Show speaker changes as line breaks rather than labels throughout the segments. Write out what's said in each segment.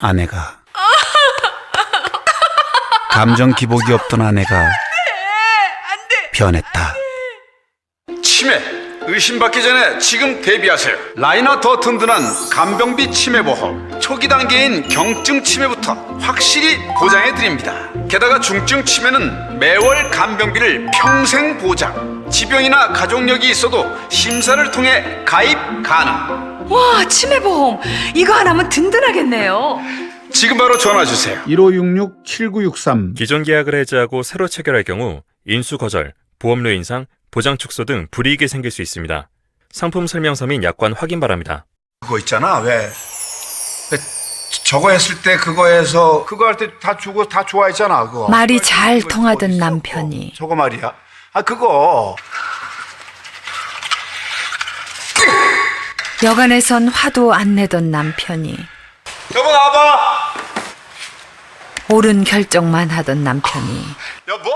아내가 감정 기복이 없던 아내가 변했다.
치매 의심받기 전에 지금 대비하세요. 라이너 더 든든한 간병비 치매보험. 초기 단계인 경증 치매부터 확실히 보장해 드립니다. 게다가 중증 치매는 매월 간병비를 평생 보장. 지병이나 가족력이 있어도 심사를 통해 가입 가능.
와, 치매보험 이거 하나면 든든하겠네요.
지금 바로 전화 주세요.
1566-7963
기존 계약을 해지하고 새로 체결할 경우 인수 거절, 보험료 인상, 보장 축소 등 불이익이 생길 수 있습니다. 상품 설명서 및 약관 확인 바랍니다.
그거 있잖아. 왜 저거 했을 때 그거 할 때 다 주고 다 좋아했잖아. 그거
말이 잘
그거
통하던
어디 있어?
남편이
저거 말이야. 그거
여간에선 화도 안 내던 남편이
여보 나와봐.
옳은 결정만 하던 남편이
여보.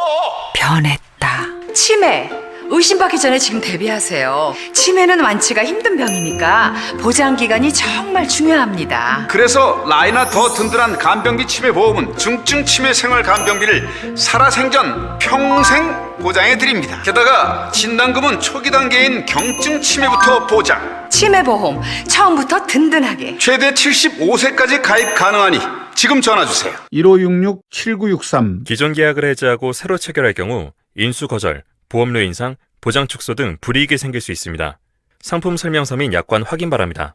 변했다. 치매 의심받기 전에 지금 대비하세요. 치매는 완치가 힘든 병이니까 보장 기간이 정말 중요합니다.
그래서 라이나 더 든든한 간병비 치매 보험은 중증 치매 생활 간병비를 살아생전 평생 보장해 드립니다. 게다가 진단금은 초기 단계인 경증 치매부터 보장.
치매보험 처음부터 든든하게.
최대 75세까지 가입 가능하니 지금 전화 주세요.
1566-7963
기존 계약을 해지하고 새로 체결할 경우 인수 거절, 보험료 인상, 보장 축소 등 불이익이 생길 수 있습니다. 상품 설명서 및 약관 확인 바랍니다.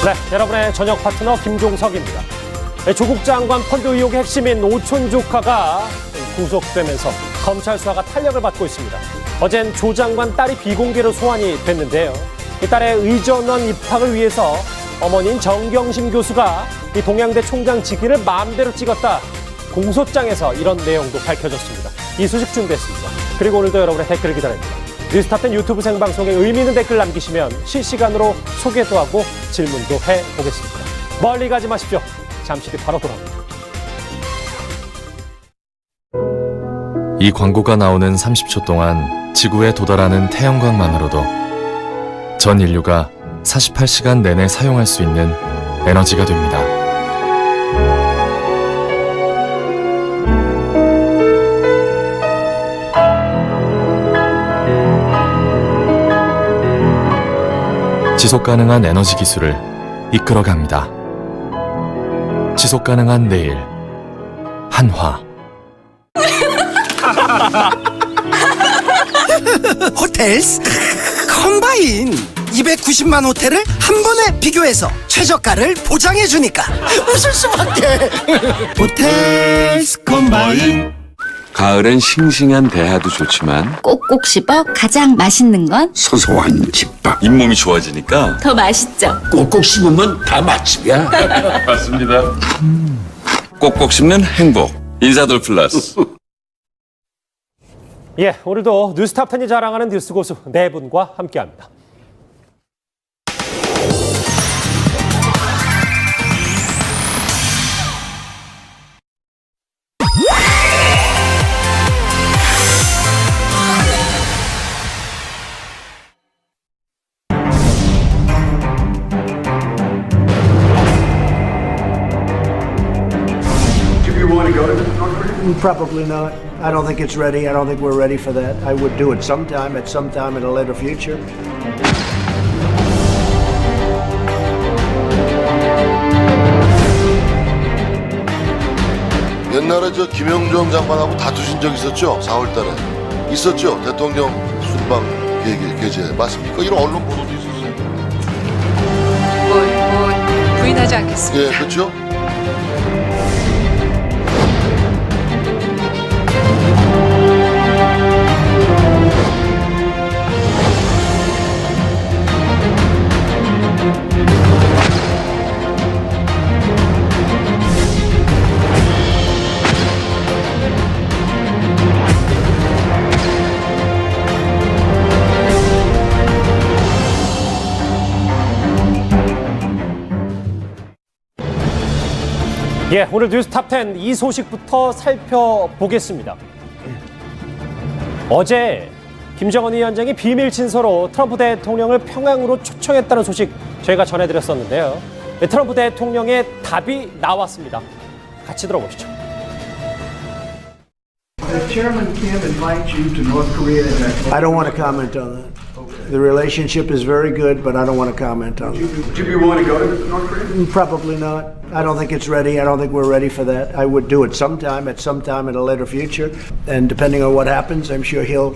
네, 여러분의 저녁 파트너 김종석입니다. 조국 장관 펀드 의혹의 핵심인 오촌 조카가 구속되면서 검찰 수사가 탄력을 받고 있습니다. 어젠 조 장관 딸이 비공개로 소환이 됐는데요. 이 딸의 의전원 입학을 위해서 어머니인 정경심 교수가 이 동양대 총장 직위를 마음대로 찍었다. 공소장에서 이런 내용도 밝혀졌습니다. 이 소식 준비했습니다. 그리고 오늘도 여러분의 댓글을 기다립니다. 뉴스타텐 유튜브 생방송에 의미 있는 댓글 남기시면 실시간으로 소개도 하고 질문도 해보겠습니다. 멀리 가지 마십시오. 잠시 뒤 바로 돌아옵니다.
이 광고가 나오는 30초 동안 지구에 도달하는 태양광만으로도 전 인류가 48시간 내내 사용할 수 있는 에너지가 됩니다. 지속 가능한 에너지 기술을 이끌어 갑니다. 지속 가능한 내일 한화.
호텔스 컴바인 290만 호텔을 한 번에 비교해서 최저가를 보장해주니까 웃을 수밖에. 호텔스 컴바인.
가을엔 싱싱한 대하도 좋지만
꼭꼭 씹어 가장 맛있는 건
소소한 집밥. 잇몸이 좋아지니까
더 맛있죠.
꼭꼭 씹으면 다 맛집이야. 맞습니다. 꼭꼭 씹는 행복. 인사돌 플러스.
예, 오늘도 뉴스탑10이 자랑하는 뉴스 고수 네 분과 함께합니다.
Probably not. I don't think it's ready. I don't think we're ready for that. I would do it sometime, at some time in a later future.
옛날에 저 김영정 장관하고 다투신 적 있었죠? 4월달에 있었죠? 대통령 순방 계제 맞습니까? 이런 언론 보도도 있었어요.
부인하지 않겠습니다.
예, 그렇죠?
예, 오늘 뉴스탑10 이 소식부터 살펴보겠습니다. 어제 김정은 위원장이 비밀 친서로 트럼프 대통령을 평양으로 초청했다는 소식 저희가 전해드렸었는데요. 네, 트럼프 대통령의 답이 나왔습니다. 같이 들어보시죠.
The chairman can't invite you to North Korea. I don't want to comment on that. The relationship is very good, but I don't want to comment on that.
Would you be willing to go to North Korea?
Probably not. I don't think it's ready. I don't think we're ready for that. I would do it sometime, at some time in a later future. And depending on what happens, I'm sure he'll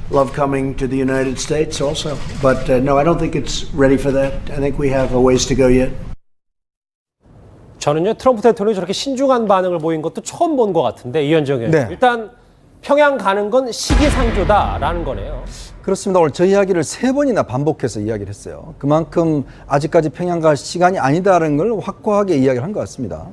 love coming to the United States also. But no, I don't think it's ready for that. I think we have a ways to go yet.
저는요, 트럼프 대통령이 저렇게 신중한 반응을 보인 것도 처음 본 것 같은데, 이현정 의원.
네.
일단 평양 가는 건 시기상조다라는 거네요.
그렇습니다. 오늘 저 이야기를 3번이나 반복해서 이야기를 했어요. 그만큼 아직까지 평양 갈 시간이 아니다라는 걸 확고하게 이야기를 한 것 같습니다.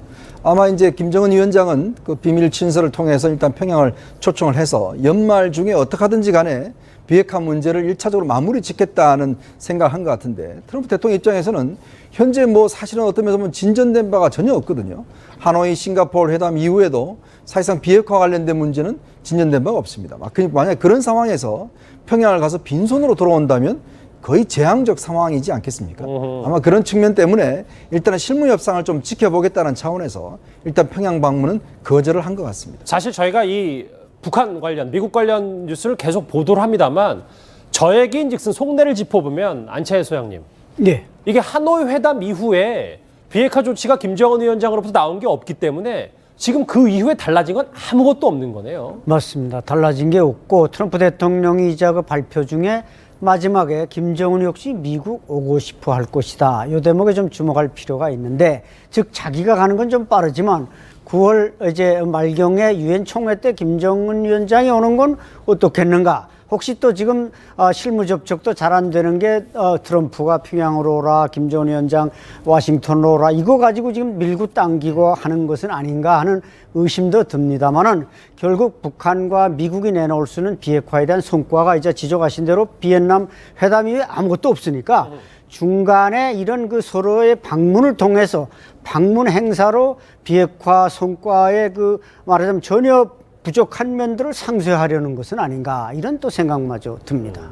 아마 이제 김정은 위원장은 그 비밀 친서를 통해서 일단 평양을 초청을 해서 연말 중에 어떻게 하든지 간에 비핵화 문제를 1차적으로 마무리 짓겠다는 생각을 한 것 같은데, 트럼프 대통령 입장에서는 현재 뭐 사실은 어떤 면에서 보면 진전된 바가 전혀 없거든요. 하노이 싱가포르 회담 이후에도 사실상 비핵화 관련된 문제는 진전된 바가 없습니다. 만약 그런 상황에서 평양을 가서 빈손으로 돌아온다면 거의 재앙적 상황이지 않겠습니까? 아마 그런 측면 때문에 일단은 실무 협상을 좀 지켜보겠다는 차원에서 일단 평양 방문은 거절을 한 것 같습니다.
사실 저희가 이 북한 관련, 미국 관련 뉴스를 계속 보도를 합니다만, 저에게인즉슨 속내를 짚어보면 안채혜 소장님,
네.
이게 하노이 회담 이후에 비핵화 조치가 김정은 위원장으로부터 나온 게 없기 때문에 지금 그 이후에 달라진 건 아무것도 없는 거네요.
맞습니다. 달라진 게 없고, 트럼프 대통령이 이자 그 발표 중에 마지막에 김정은 역시 미국 오고 싶어 할 것이다, 이 대목에 좀 주목할 필요가 있는데, 즉 자기가 가는 건 좀 빠르지만 9월 이제 말경에 유엔 총회 때 김정은 위원장이 오는 건 어떻겠는가? 혹시 또 지금 실무 접촉도 잘 안 되는 게 트럼프가 평양으로 오라, 김정은 위원장 워싱턴으로 오라, 이거 가지고 지금 밀고 당기고 하는 것은 아닌가 하는 의심도 듭니다만은, 결국 북한과 미국이 내놓을 수 있는 비핵화에 대한 성과가 이제 지적하신 대로 비엔남 회담 이후에 아무것도 없으니까 중간에 이런 그 서로의 방문을 통해서, 방문 행사로 비핵화 성과의 그 말하자면 전혀 부족한 면들을 상쇄하려는 것은 아닌가, 이런 또 생각마저 듭니다.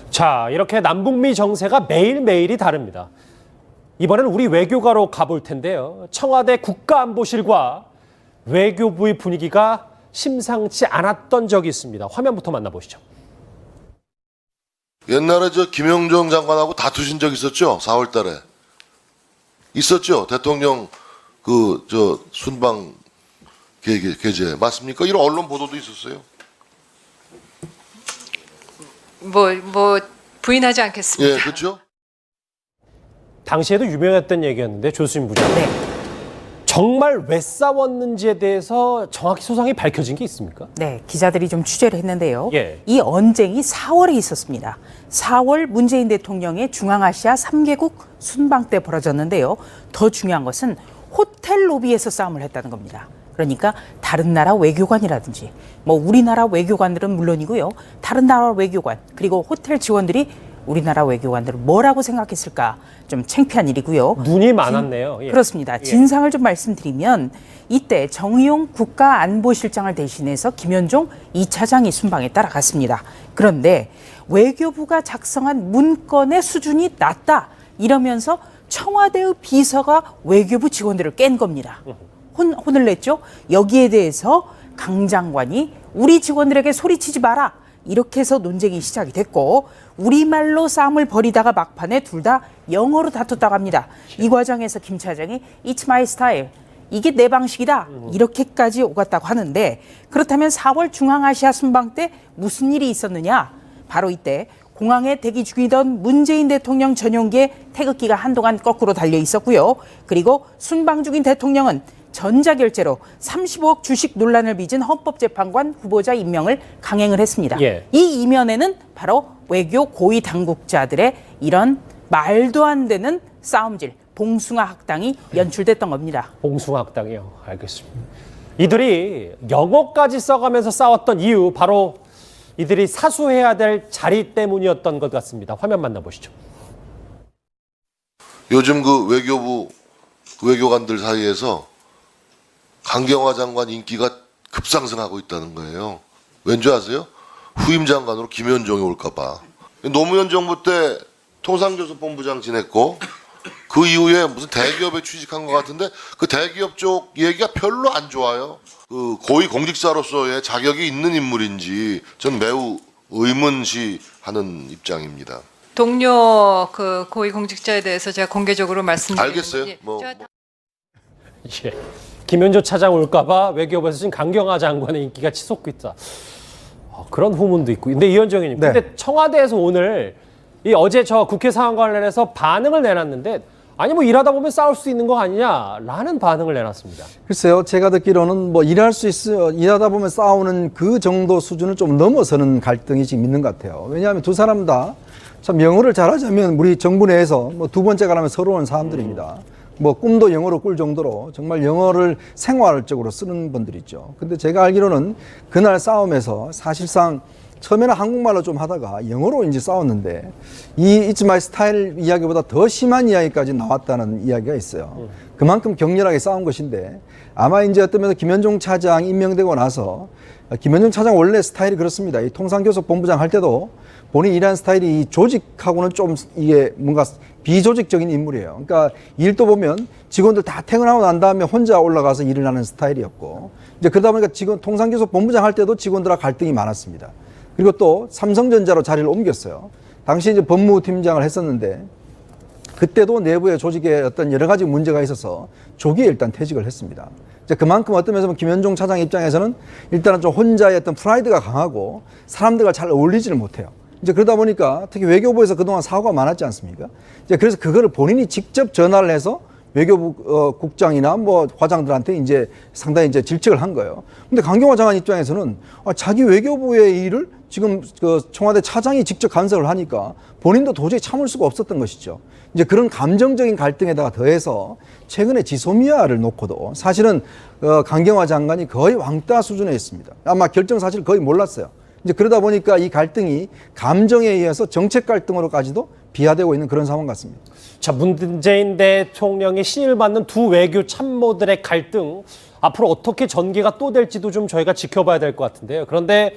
자, 이렇게 남북미 정세가 매일매일이 다릅니다. 이번에는 우리 외교가로 가볼 텐데요. 청와대 국가안보실과 외교부의 분위기가 심상치 않았던 적이 있습니다. 화면부터 만나보시죠.
옛날에 저 김영종 장관하고 다투신 적 있었죠? 4월 달에. 있었죠? 대통령 순방 게재 맞습니까? 이런 언론 보도도 있었어요.
뭐 부인하지 않겠습니다.
예, 그렇죠?
당시에도 유명했던 얘기였는데, 조수진 부장. 네. 정말 왜 싸웠는지에 대해서 정확히 소상히 밝혀진 게 있습니까?
네, 기자들이 좀 취재를 했는데요.
예.
이 언쟁이 4월에 있었습니다. 4월 문재인 대통령의 중앙아시아 3개국 순방 때 벌어졌는데요. 더 중요한 것은 호텔 로비에서 싸움을 했다는 겁니다. 그러니까 다른 나라 외교관이라든지, 뭐 우리나라 외교관들은 물론이고요, 다른 나라 외교관, 그리고 호텔 직원들이 우리나라 외교관들을 뭐라고 생각했을까, 좀 창피한 일이고요.
눈이 많았네요. 예.
그렇습니다. 진상을 좀 말씀드리면, 이때 정의용 국가안보실장을 대신해서 김현종 2차장이 순방에 따라갔습니다. 그런데 외교부가 작성한 문건의 수준이 낮다, 이러면서 청와대의 비서가 외교부 직원들을 깬 겁니다. 혼을 냈죠. 여기에 대해서 강 장관이 우리 직원들에게 소리치지 마라, 이렇게 해서 논쟁이 시작이 됐고, 우리말로 싸움을 벌이다가 막판에 둘 다 영어로 다퉜다고 합니다. 이 과정에서 김 차장이 It's my style, 이게 내 방식이다, 이렇게까지 오갔다고 하는데, 그렇다면 4월 중앙아시아 순방 때 무슨 일이 있었느냐? 바로 이때 공항에 대기 중이던 문재인 대통령 전용기에 태극기가 한동안 거꾸로 달려 있었고요. 그리고 순방 중인 대통령은 전자결제로 35억 주식 논란을 빚은 헌법재판관 후보자 임명을 강행을 했습니다.
예.
이 이면에는 바로 외교 고위 당국자들의 이런 말도 안 되는 싸움질, 봉숭아 학당이 연출됐던 겁니다.
봉숭아 학당이요. 알겠습니다. 이들이 영어까지 써가면서 싸웠던 이유, 바로 이들이 사수해야 될 자리 때문이었던 것 같습니다. 화면 만나보시죠.
요즘 그 외교부 외교관들 사이에서 강경화 장관 인기가 급상승하고 있다는 거예요. 왠지 아세요? 후임 장관으로 김현종이 올까봐. 노무현 정부 때 통상교섭본부장 지냈고 그 이후에 무슨 대기업에 취직한 것 같은데 그 대기업 쪽 얘기가 별로 안 좋아요. 그 고위 공직자로서의 자격이 있는 인물인지 전 매우 의문시하는 입장입니다.
동료 그 고위 공직자에 대해서 제가 공개적으로 말씀드리는
알겠어요.
거니-
예. 김현조 차장 올까봐 외교부에서 지금 강경화 장관의 인기가 치솟고 있다. 그런 후문도 있고. 근데 이현정 의원님,
네.
근데 청와대에서 오늘 이 어제 저 국회 상황 관련해서 반응을 내놨는데 아니 뭐 일하다 보면 싸울 수 있는 거 아니냐라는 반응을 내놨습니다.
글쎄요, 제가 듣기로는 뭐 일할 수 있어요. 일하다 보면 싸우는 그 정도 수준을 좀 넘어서는 갈등이 지금 있는 것 같아요. 왜냐하면 두 사람 다 참 영어를 잘하자면 우리 정부 내에서 뭐 두 번째가 라면 서러운 사람들입니다. 뭐 꿈도 영어로 꿀 정도로 정말 영어를 생활적으로 쓰는 분들이죠. 근데 제가 알기로는 그날 싸움에서 사실상 처음에는 한국말로 좀 하다가 영어로 이제 싸웠는데 이 It's My Style 이야기보다 더 심한 이야기까지 나왔다는 이야기가 있어요. 그만큼 격렬하게 싸운 것인데 아마 이제 어떤 면에서 김현종 차장이 임명되고 나서 김현종 차장 원래 스타일이 그렇습니다. 이 통상교섭본부장 할 때도 본인이 일하는 스타일이 이 조직하고는 좀 이게 뭔가 비조직적인 인물이에요. 그러니까 일도 보면 직원들 다 퇴근하고 난 다음에 혼자 올라가서 일을 하는 스타일이었고 이제 그러다 보니까 직원 통상교섭본부장 할 때도 직원들과 갈등이 많았습니다. 그리고 또 삼성전자로 자리를 옮겼어요. 당시 이제 법무팀장을 했었는데 그때도 내부의 조직에 어떤 여러 가지 문제가 있어서 조기에 일단 퇴직을 했습니다. 이제 그만큼 어떤 면에서 김현종 차장 입장에서는 일단은 좀 혼자의 어떤 프라이드가 강하고 사람들과 잘 어울리지를 못해요. 이제 그러다 보니까 특히 외교부에서 그동안 사고가 많았지 않습니까? 이제 그래서 그거를 본인이 직접 전화를 해서 외교부 국장이나 뭐 과장들한테 이제 상당히 이제 질책을 한 거예요. 근데 강경화 장관 입장에서는 자기 외교부의 일을 지금 그 청와대 차장이 직접 간섭을 하니까 본인도 도저히 참을 수가 없었던 것이죠. 이제 그런 감정적인 갈등에다가 더해서 최근에 지소미아를 놓고도 사실은 강경화 장관이 거의 왕따 수준에 있습니다. 아마 결정 사실 거의 몰랐어요. 이제 그러다 보니까 이 갈등이 감정에 의해서 정책 갈등으로까지도 비화되고 있는 그런 상황 같습니다.
자, 문재인 대통령이 신임을 받는 두 외교 참모들의 갈등 앞으로 어떻게 전개가 또 될지도 좀 저희가 지켜봐야 될 것 같은데요. 그런데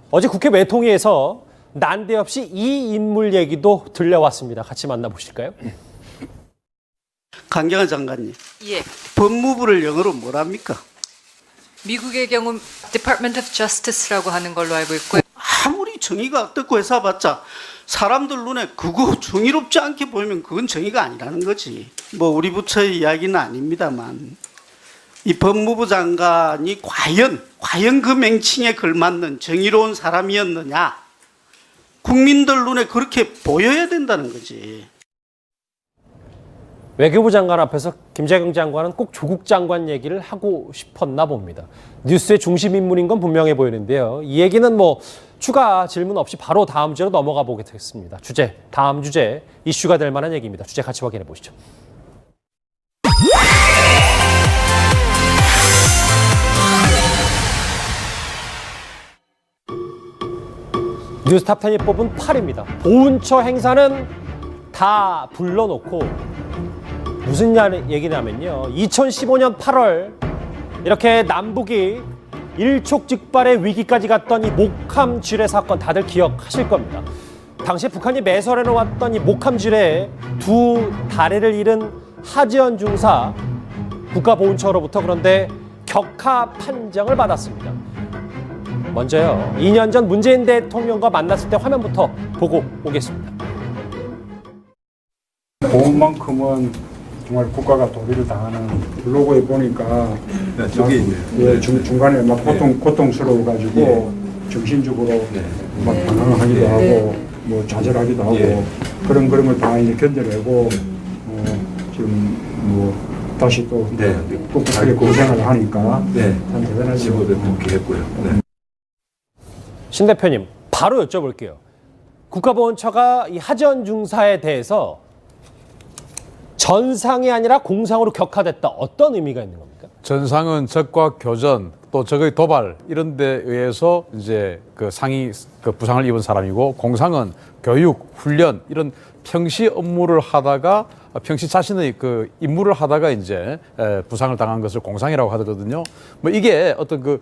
어제 국회 외통위에서 난데없이 이 인물 얘기도 들려왔습니다. 같이 만나보실까요?
강경화 장관님,
예.
법무부를 영어로 뭐랍니까?
미국의 경우 Department of Justice라고 하는 걸로 알고 있고요.
아무리 정의가 어떻고 해서봤자 사람들 눈에 그거 정의롭지 않게 보이면 그건 정의가 아니라는 거지. 뭐 우리 부처의 이야기는 아닙니다만 이 법무부 장관이 과연 그 맹칭에 걸맞는 정의로운 사람이었느냐, 국민들 눈에 그렇게 보여야 된다는 거지.
외교부 장관 앞에서 김재경 장관은 꼭 조국 장관 얘기를 하고 싶었나 봅니다. 뉴스의 중심 인물인 건 분명해 보이는데요. 이 얘기는 뭐 추가 질문 없이 바로 다음 주제로 넘어가 보겠습니다. 다음 주제 이슈가 될 만한 얘기입니다. 주제 같이 확인해 보시죠. 뉴스탑10이 뽑은 8입니다. 오은처 행사는 다 불러놓고 무슨 얘기냐면요. 2015년 8월 이렇게 남북이 일촉즉발의 위기까지 갔던 이 목함 지뢰 사건 다들 기억하실 겁니다. 당시 북한이 매설해 놓았던 이 목함 지뢰에 두 다리를 잃은 하지연 중사 국가보훈처로부터 그런데 격하 판정을 받았습니다. 먼저요, 2년 전 문재인 대통령과 만났을 때 화면부터 보고 오겠습니다.
보험만큼은 정말 국가가 도리를 다하는 블로그에 보니까 중간에 막 고통스러워가지고 정신적으로 막 방황하기도 하고 뭐 좌절하기도 하고 그런 걸 다 이제 견뎌내고 지금 뭐 다시 또 꿋꿋하게 고생을 하니까 참 대단하죠. 복귀했고요.
신 대표님, 바로 여쭤볼게요. 국가보훈처가 이 하지연 중사에 대해서 전상이 아니라 공상으로 격하됐다. 어떤 의미가 있는 겁니까?
전상은 적과 교전, 또 적의 도발 이런 데 의해서 이제 그 부상을 입은 사람이고, 공상은 교육, 훈련 이런 평시 업무를 하다가 평시 자신의 그 임무를 하다가 이제 부상을 당한 것을 공상이라고 하거든요. 뭐 이게 어떤 그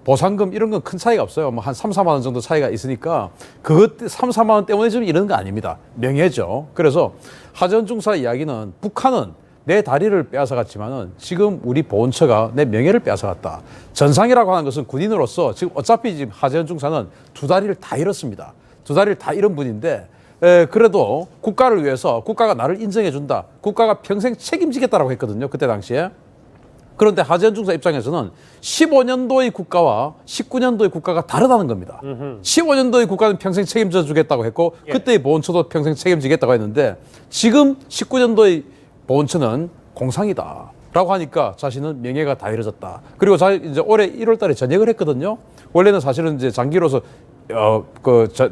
보상금 이런 건 큰 차이가 없어요. 뭐 한 3, 4만 원 정도 차이가 있으니까 그것 3, 4만 원 때문에 지금 이러는 거 아닙니다. 명예죠. 그래서 하재헌 중사 이야기는 북한은 내 다리를 빼앗아갔지만은 지금 우리 보훈처가 내 명예를 빼앗아갔다. 전상이라고 하는 것은 군인으로서 지금 어차피 지금 하재헌 중사는 두 다리를 다 잃었습니다. 두 다리를 다 잃은 분인데 그래도 국가를 위해서 국가가 나를 인정해준다. 국가가 평생 책임지겠다라고 했거든요. 그때 당시에. 그런데 하재헌 중사 입장에서는 15년도의 국가와 19년도의 국가가 다르다는 겁니다. 15년도의 국가는 평생 책임져 주겠다고 했고 그때의 보훈처도 평생 책임지겠다고 했는데 지금 19년도의 보훈처는 공상이다 라고 하니까 자신은 명예가 다 잃어졌다. 그리고 이제 올해 1월 달에 전역을 했거든요. 원래는 사실은 이제 장기로서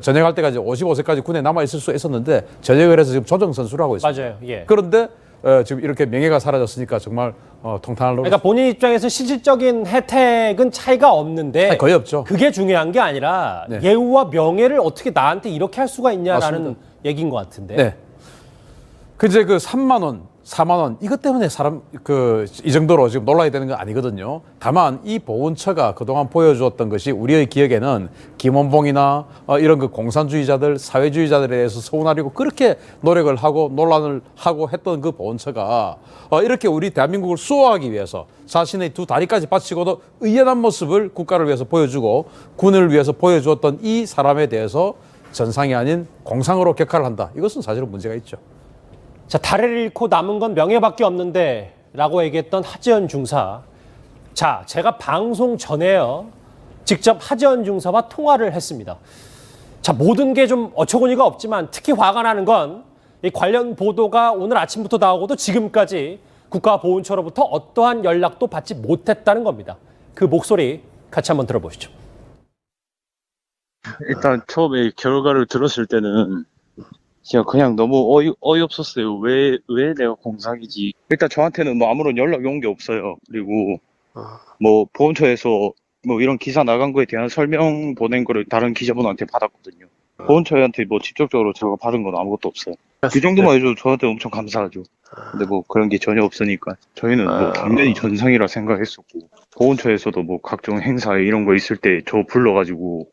전역할 때까지 55세까지 군에 남아 있을 수 있었는데 전역을 해서 지금 조정 선수를 하고 있습니다.
맞아요. 예.
그런데 지금 이렇게 명예가 사라졌으니까 정말 통탄할 노릇.
그러니까 본인 입장에서 실질적인 혜택은 차이가 없는데
거의 없죠.
그게 중요한 게 아니라
네.
예우와 명예를 어떻게 나한테 이렇게 할 수가 있냐라는
맞습니다.
얘기인 것 같은데.
네. 이제 그 3만 원, 4만 원 이것 때문에 이 정도로 지금 놀라야 되는 건 아니거든요. 다만 이 보훈처가 그동안 보여주었던 것이 우리의 기억에는 김원봉이나 이런 그 공산주의자들, 사회주의자들에 대해서 서운하려고 그렇게 노력을 하고 논란을 하고 했던 그 보훈처가 이렇게 우리 대한민국을 수호하기 위해서 자신의 두 다리까지 바치고도 의연한 모습을 국가를 위해서 보여주고 군을 위해서 보여주었던 이 사람에 대해서 전상이 아닌 공상으로 격하를 한다. 이것은 사실은 문제가 있죠.
자, 다리를 잃고 남은 건 명예밖에 없는데 라고 얘기했던 하재헌 중사. 자, 제가 방송 전에요. 직접 하재헌 중사와 통화를 했습니다. 자, 모든 게 좀 어처구니가 없지만 특히 화가 나는 건 이 관련 보도가 오늘 아침부터 나오고도 지금까지 국가보훈처로부터 어떠한 연락도 받지 못했다는 겁니다. 그 목소리 같이 한번 들어보시죠.
일단 처음에 결과를 들었을 때는 진짜 그냥 너무 어이없었어요. 왜 내가 공상이지? 일단 저한테는 뭐 아무런 연락이 온 게 없어요. 그리고 뭐 보훈처에서 뭐 이런 기사 나간 거에 대한 설명 보낸 거를 다른 기자분한테 받았거든요. 보훈처한테 뭐 직접적으로 제가 받은 건 아무것도 없어요. 그 정도만 해도 저한테 엄청 감사하죠. 근데 뭐 그런 게 전혀 없으니까 저희는 뭐 당연히 전상이라 생각했었고 보훈처에서도 뭐 각종 행사에 이런 거 있을 때 저 불러가지고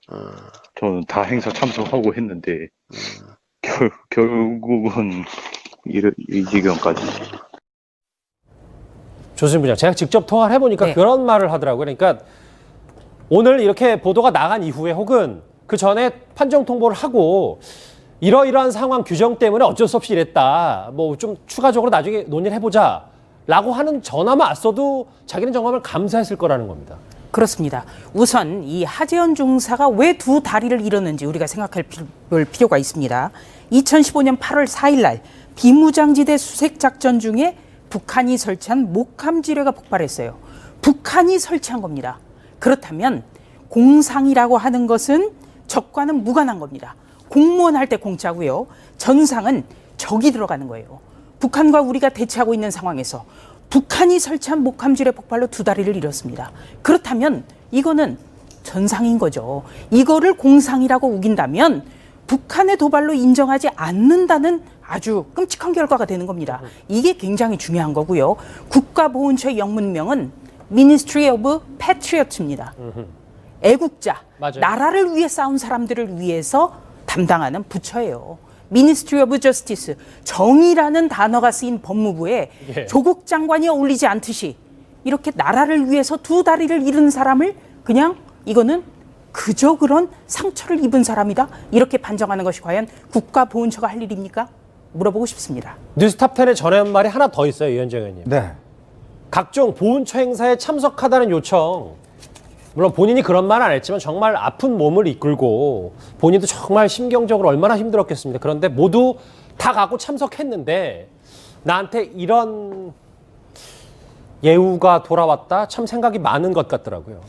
저는 다 행사 참석하고 했는데 결국은 이 지경까지.
조수진 부장, 제가 직접 통화를 해보니까 그런 말을 하더라고요. 그러니까 오늘 이렇게 보도가 나간 이후에 혹은 그 전에 판정 통보를 하고 이러이러한 상황 규정 때문에 어쩔 수 없이 이랬다. 뭐 좀 추가적으로 나중에 논의를 해보자. 라고 하는 전화만 왔어도 자기는 정말 감사했을 거라는 겁니다.
그렇습니다. 우선 이 하재헌 중사가 왜 두 다리를 잃었는지 우리가 생각할 필요가 있습니다. 2015년 8월 4일 날 비무장지대 수색 작전 중에 북한이 설치한 목함지뢰가 폭발했어요. 북한이 설치한 겁니다. 그렇다면 공상이라고 하는 것은 적과는 무관한 겁니다. 공무원 할 때 공짜고요. 전상은 적이 들어가는 거예요. 북한과 우리가 대치하고 있는 상황에서 북한이 설치한 목함지뢰 폭발로 두 다리를 잃었습니다. 그렇다면 이거는 전상인 거죠. 이거를 공상이라고 우긴다면 북한의 도발로 인정하지 않는다는 아주 끔찍한 결과가 되는 겁니다. 이게 굉장히 중요한 거고요. 국가보훈처의 영문명은 Ministry of Patriots입니다. 애국자,
맞아요.
나라를 위해 싸운 사람들을 위해서 담당하는 부처예요. Ministry of Justice, 정의라는 단어가 쓰인 법무부에 조국 장관이 어울리지 않듯이 이렇게 나라를 위해서 두 다리를 잃은 사람을 그냥 이거는 그저 그런 상처를 입은 사람이다 이렇게 판정하는 것이 과연 국가보훈처가 할 일입니까? 물어보고 싶습니다.
뉴스탑10의 전해 말이 하나 더 있어요, 이현정 의원님.
네.
각종 보훈처 행사에 참석하다는 요청. 물론 본인이 그런 말 안 했지만 정말 아픈 몸을 이끌고 본인도 정말 심경적으로 얼마나 힘들었겠습니까? 그런데 모두 다 가고 참석했는데 나한테 이런 예우가 돌아왔다? 참 생각이 많은 것 같더라고요.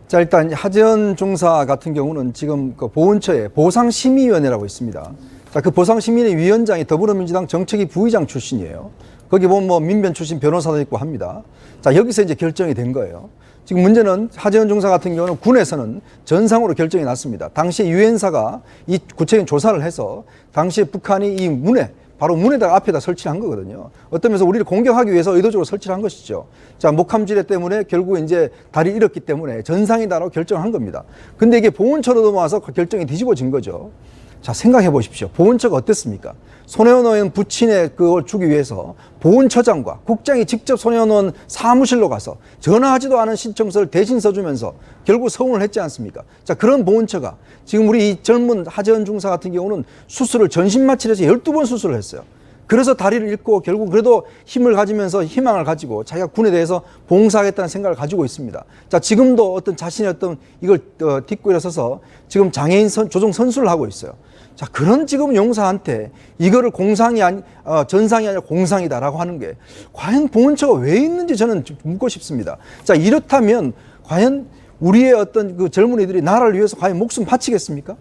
자, 일단 하재헌 중사 같은 경우는 지금 그 보훈처에 보상심의위원회라고 있습니다. 자, 그 보상심의위 위원장이 더불어민주당 정책위 부의장 출신이에요. 거기 보면 뭐 민변 출신 변호사도 있고 합니다. 자, 여기서 이제 결정이 된 거예요. 지금 문제는 하재헌 중사 같은 경우는 군에서는 전상으로 결정이 났습니다. 당시 유엔사가 이 구체적인 조사를 해서 당시에 북한이 이 문에 바로 문에다가 앞에다 설치한 거거든요. 어떤 면에서 우리를 공격하기 위해서 의도적으로 설치를 한 것이죠. 자, 목함지뢰 때문에 결국 이제 다리 잃었기 때문에 전상이다라고 결정한 겁니다. 근데 이게 보훈처로 넘어와서 결정이 뒤집어진 거죠. 자, 생각해 보십시오. 보훈처가 어땠습니까? 손혜원 의원 부친에 그걸 주기 위해서 보훈처장과 국장이 직접 손혜원 의원 사무실로 가서 전화하지도 않은 신청서를 대신 써주면서 결국 서운을 했지 않습니까? 자, 그런 보훈처가 지금 우리 이 젊은 하재헌 중사 같은 경우는 수술을 전신마취를 해서 12번 수술을 했어요. 그래서 다리를 잃고 결국 그래도 힘을 가지면서 희망을 가지고 자기가 군에 대해서 봉사하겠다는 생각을 가지고 있습니다. 자, 지금도 어떤 자신의 어떤 이걸 딛고 일어서서 지금 장애인 조정 선수를 하고 있어요. 자, 그런 지금 용사한테 이거를 전상이 아니라 공상이다라고 하는 게 과연 보훈처가 왜 있는지 저는 묻고 싶습니다. 자, 이렇다면 과연 우리의 어떤 그 젊은이들이 나라를 위해서 과연 목숨 바치겠습니까?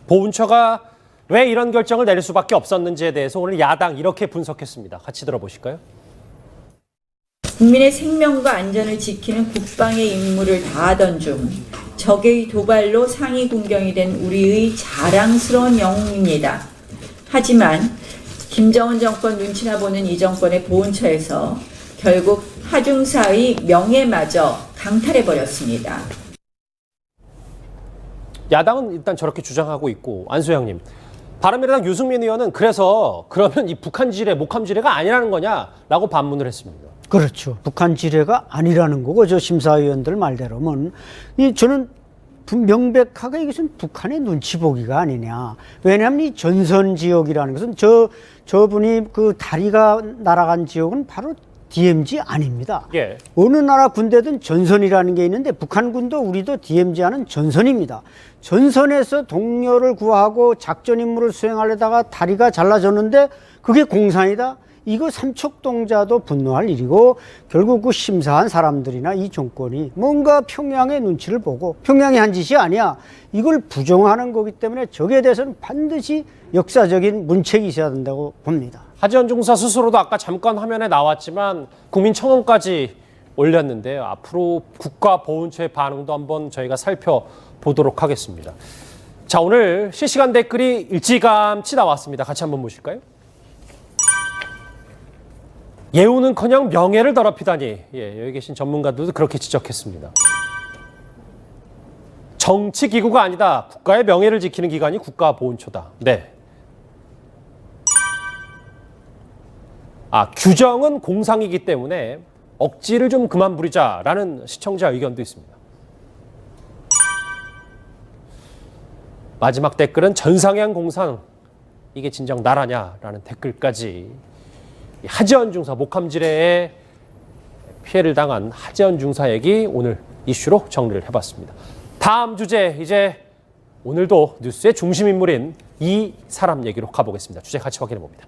보훈처가 왜 이런 결정을 내릴 수밖에 없었는지에 대해서 오늘 야당 이렇게 분석했습니다. 같이 들어보실까요?
국민의 생명과 안전을 지키는 국방의 임무를 다하던 중 적의 도발로 상위 군경이 된 우리의 자랑스러운 영웅입니다. 하지만 김정은 정권 눈치나 보는 이 정권의 보훈처에서 결국 하중사의 명예마저 강탈해버렸습니다.
야당은 일단 저렇게 주장하고 있고, 안소영님, 바른미래당 유승민 의원은 그러면 이 북한 지뢰, 목함 지뢰가 아니라는 거냐라고 반문을 했습니다.
그렇죠. 북한 지뢰가 아니라는 거고, 저 심사위원들 말대로는 저는 명백하게 이것은 북한의 눈치 보기가 아니냐. 왜냐하면 이 전선 지역이라는 것은 저분이 그 다리가 날아간 지역은 바로 DMZ 아닙니다.
예.
어느 나라 군대든 전선이라는 게 있는데 북한군도 우리도 DMZ하는 전선입니다. 전선에서 동료를 구하고 작전 임무를 수행하려다가 다리가 잘라졌는데 그게 공산이다? 이거 삼척동자도 분노할 일이고 결국 그 심사한 사람들이나 이 정권이 뭔가 평양의 눈치를 보고 평양이 한 짓이 아니야. 이걸 부정하는 거기 때문에 저기에 대해서는 반드시 역사적인 문책이 있어야 된다고 봅니다.
하재헌 중사 스스로도 아까 잠깐 화면에 나왔지만 국민청원까지 올렸는데요. 앞으로 국가보훈처의 반응도 한번 저희가 살펴보도록 하겠습니다. 자, 오늘 실시간 댓글이 일찌감치 나왔습니다. 같이 한번 보실까요? 예우는커녕 명예를 더럽히다니. 예, 여기 계신 전문가들도 그렇게 지적했습니다. 정치기구가 아니다. 국가의 명예를 지키는 기관이 국가보훈처다. 네. 규정은 공상이기 때문에 억지를 좀 그만 부리자라는 시청자 의견도 있습니다. 마지막 댓글은 전상향 공상, 이게 진정 나라냐라는 댓글까지. 하재헌 중사 목함지뢰에 피해를 당한 하재헌 중사 얘기 오늘 이슈로 정리를 해봤습니다. 다음 주제, 이제 오늘도 뉴스의 중심 인물인 이 사람 얘기로 가보겠습니다. 주제 같이 확인해 봅니다.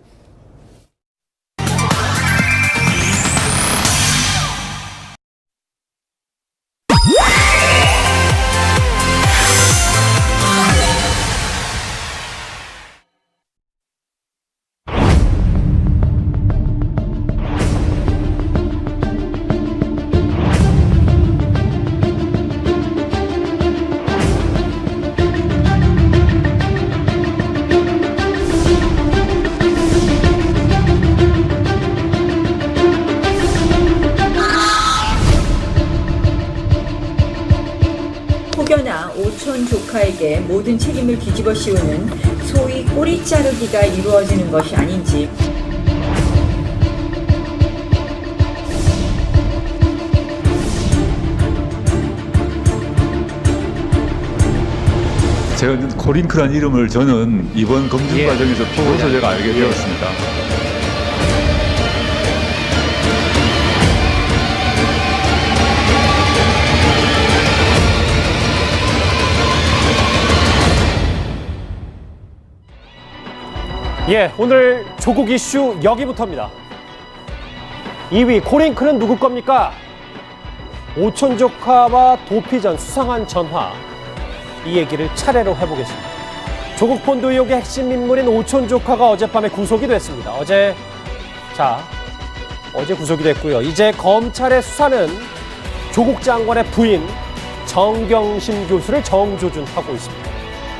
오촌 조카에게 모든 책임을 뒤집어 씌우는 소위 꼬리 자르기가 이루어지는 것이 아닌지.
제가 코링크란 이름을 저는 이번 검증 과정에서 비로소 제가 알게 되었습니다.
예, 오늘 조국 이슈 여기부터입니다. 2위 코링크는 누구 겁니까? 오촌 조카와 도피전 수상한 전화, 이 얘기를 차례로 해보겠습니다. 조국 폰드 의혹의 핵심 인물인 오촌 조카가 어젯밤에 구속이 됐습니다. 어제 구속이 됐고요. 이제 검찰의 수사는 조국 장관의 부인 정경심 교수를 정조준하고 있습니다.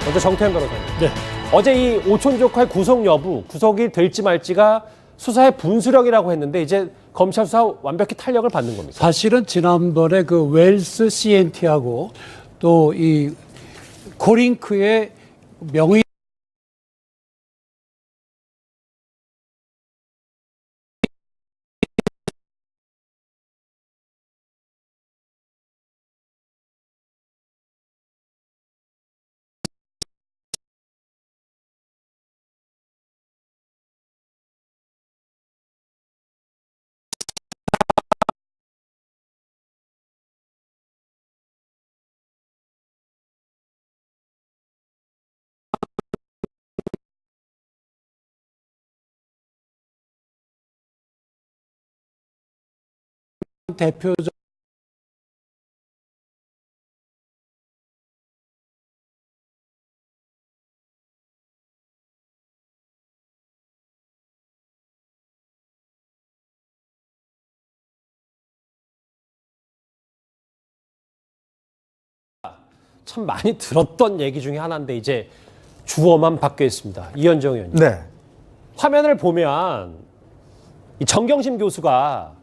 먼저 정태현 변호사님.
네.
어제 이 오촌 조카의 구속 여부, 구속이 될지 말지가 수사의 분수령이라고 했는데 이제 검찰 수사 완벽히 탄력을 받는 겁니다.
사실은 지난번에 그 웰스 CNT하고 또 이 코링크의 명의 대표적
참 많이 들었던 얘기 중에 하나인데 이제 주어만 바뀌어 있습니다. 이현정 의원님.
네.
화면을 보면 이 정경심 교수가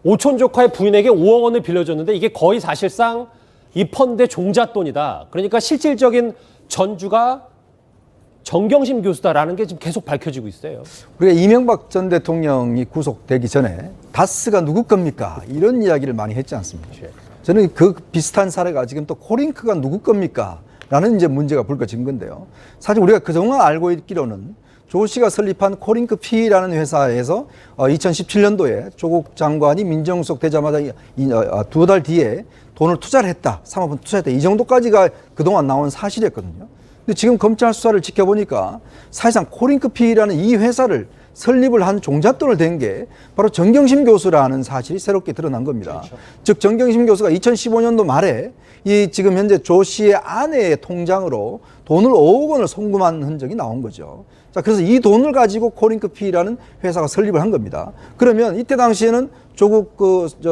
오촌 조카의 부인에게 5억 원을 빌려줬는데 이게 거의 사실상 이 펀드의 종잣돈이다. 그러니까 실질적인 전주가 정경심 교수다라는 게 지금 계속 밝혀지고 있어요.
우리가 이명박 전 대통령이 구속되기 전에 다스가 누구 겁니까? 이런 이야기를 많이 했지 않습니까? 저는 그 비슷한 사례가 지금 또 코링크가 누구 겁니까? 라는 이제 문제가 불거진 건데요. 사실 우리가 그동안 알고 있기로는 조 씨가 설립한 코링크 P라는 회사에서 2017년도에 조국 장관이 민정수석 되자마자 2달 뒤에 돈을 투자를 했다. 사모펀드 투자했다. 이 정도까지가 그동안 나온 사실이었거든요. 근데 지금 검찰 수사를 지켜보니까 사실상 코링크 P라는 이 회사를 설립을 한 종잣돈을 댄 게 바로 정경심 교수라는 사실이 새롭게 드러난 겁니다. 그렇죠. 즉 정경심 교수가 2015년도 말에 이 지금 현재 조 씨의 아내의 통장으로 돈을 5억 원을 송금한 흔적이 나온 거죠. 자, 그래서 이 돈을 가지고 코링크 P라는 회사가 설립을 한 겁니다. 그러면 이때 당시에는 조국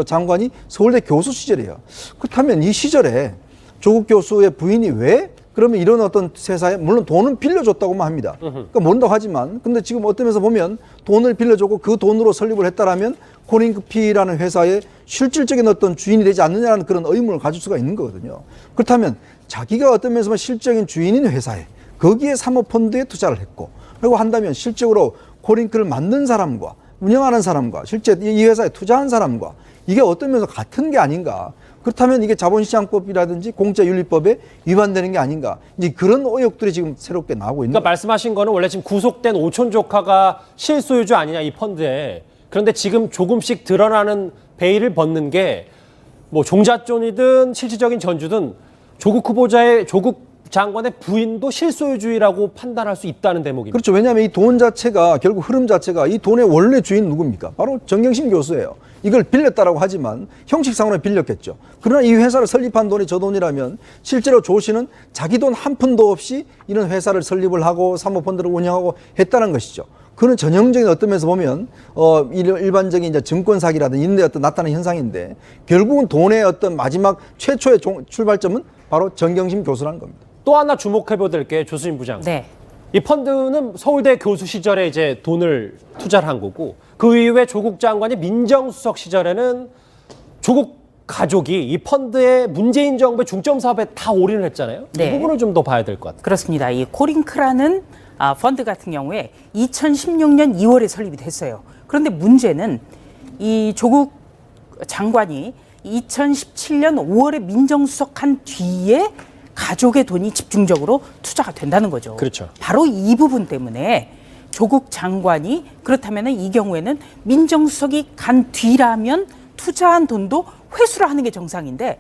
장관이 서울대 교수 시절이에요. 그렇다면 이 시절에 조국 교수의 부인이 왜 그러면 이런 어떤 회사에 물론 돈은 빌려줬다고만 합니다. 그러니까 모른다고 하지만 근데 지금 어떤 면에서 보면 돈을 빌려줬고 그 돈으로 설립을 했다라면 코링크 P라는 회사의 실질적인 어떤 주인이 되지 않느냐는 그런 의문을 가질 수가 있는 거거든요. 그렇다면 자기가 어떤 면에서 실질적인 주인인 회사에 거기에 사모펀드에 투자를 했고 그리고 한다면 실적으로 코링크를 만든 사람과 운영하는 사람과 실제 이 회사에 투자한 사람과 이게 어떤 면에서 같은 게 아닌가. 그렇다면 이게 자본시장법이라든지 공짜윤리법에 위반되는 게 아닌가. 이제 그런 의혹들이 지금 새롭게 나오고 있는
그러니까 말씀하신 거는 원래 지금 구속된 오촌 조카가 실소유주 아니냐 이 펀드에. 그런데 지금 조금씩 드러나는 베일을 벗는 게 뭐 종잣돈이든 실질적인 전주든 조국 후보자의 조국 장관의 부인도 실소유주의라고 판단할 수 있다는 대목입니다.
그렇죠. 왜냐하면 이 돈 자체가 결국 흐름 자체가 이 돈의 원래 주인 누굽니까? 바로 정경심 교수예요. 이걸 빌렸다라고 하지만 형식상으로 빌렸겠죠. 그러나 이 회사를 설립한 돈이 저 돈이라면 실제로 조 씨는 자기 돈 한 푼도 없이 이런 회사를 설립을 하고 사모펀드를 운영하고 했다는 것이죠. 그는 전형적인 어떤 면에서 보면 일반적인 이제 증권 사기라든지 이런 데 어떤 나타나는 현상인데 결국은 돈의 어떤 마지막 최초의 출발점은 바로 정경심 교수라는 겁니다.
또 하나 주목해봐야 될 게 조수진 부장.
네.
이 펀드는 서울대 교수 시절에 이제 돈을 투자를 한 거고 그 이후에 조국 장관이 민정수석 시절에는 조국 가족이 이 펀드에 문재인 정부의 중점 사업에 다 올인을 했잖아요.
네.
이 부분을 좀 더 봐야 될 것 같아요.
그렇습니다. 이 코링크라는 펀드 같은 경우에 2016년 2월에 설립이 됐어요. 그런데 문제는 이 조국 장관이 2017년 5월에 민정수석한 뒤에 가족의 돈이 집중적으로 투자가 된다는 거죠.
그렇죠.
바로 이 부분 때문에 조국 장관이 그렇다면 이 경우에는 민정수석이 간 뒤라면 투자한 돈도 회수를 하는 게 정상인데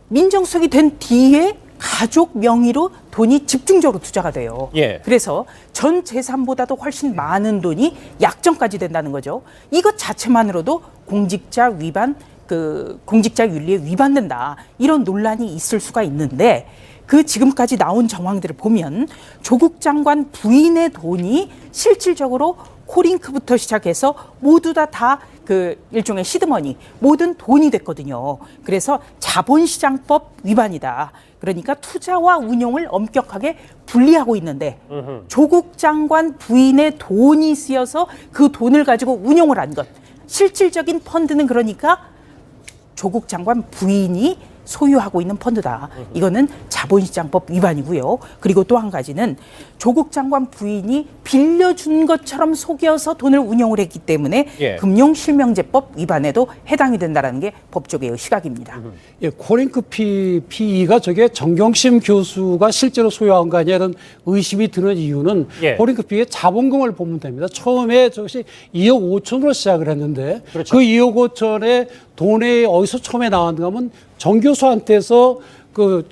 민정수석이 된 뒤에 가족 명의로 돈이 집중적으로 투자가 돼요.
예.
그래서 전 재산보다도 훨씬 많은 돈이 약정까지 된다는 거죠. 이것 자체만으로도 공직자 위반, 공직자 윤리에 위반된다. 이런 논란이 있을 수가 있는데 그 지금까지 나온 정황들을 보면 조국 장관 부인의 돈이 실질적으로 코링크부터 시작해서 모두 다 그 일종의 시드머니 모든 돈이 됐거든요. 그래서 자본시장법 위반이다. 그러니까 투자와 운용을 엄격하게 분리하고 있는데 조국 장관 부인의 돈이 쓰여서 그 돈을 가지고 운용을 한 것. 실질적인 펀드는 그러니까 조국 장관 부인이 소유하고 있는 펀드다. 이거는 자본시장법 위반이고요. 그리고 또 한 가지는 조국 장관 부인이 빌려준 것처럼 속여서 돈을 운용을 했기 때문에
예.
금융실명제법 위반에도 해당이 된다는 게 법조계의 시각입니다.
예, 코링크 PE가 저게 정경심 교수가 실제로 소유한 거 아니냐 이런 의심이 드는 이유는
예.
코링크 PE의 자본금을 보면 됩니다. 처음에 저것이 2억 5천으로 시작을 했는데
그렇죠.
그 2억 5천에 돈이 어디서 처음에 나왔는가 하면 정 교수한테서 그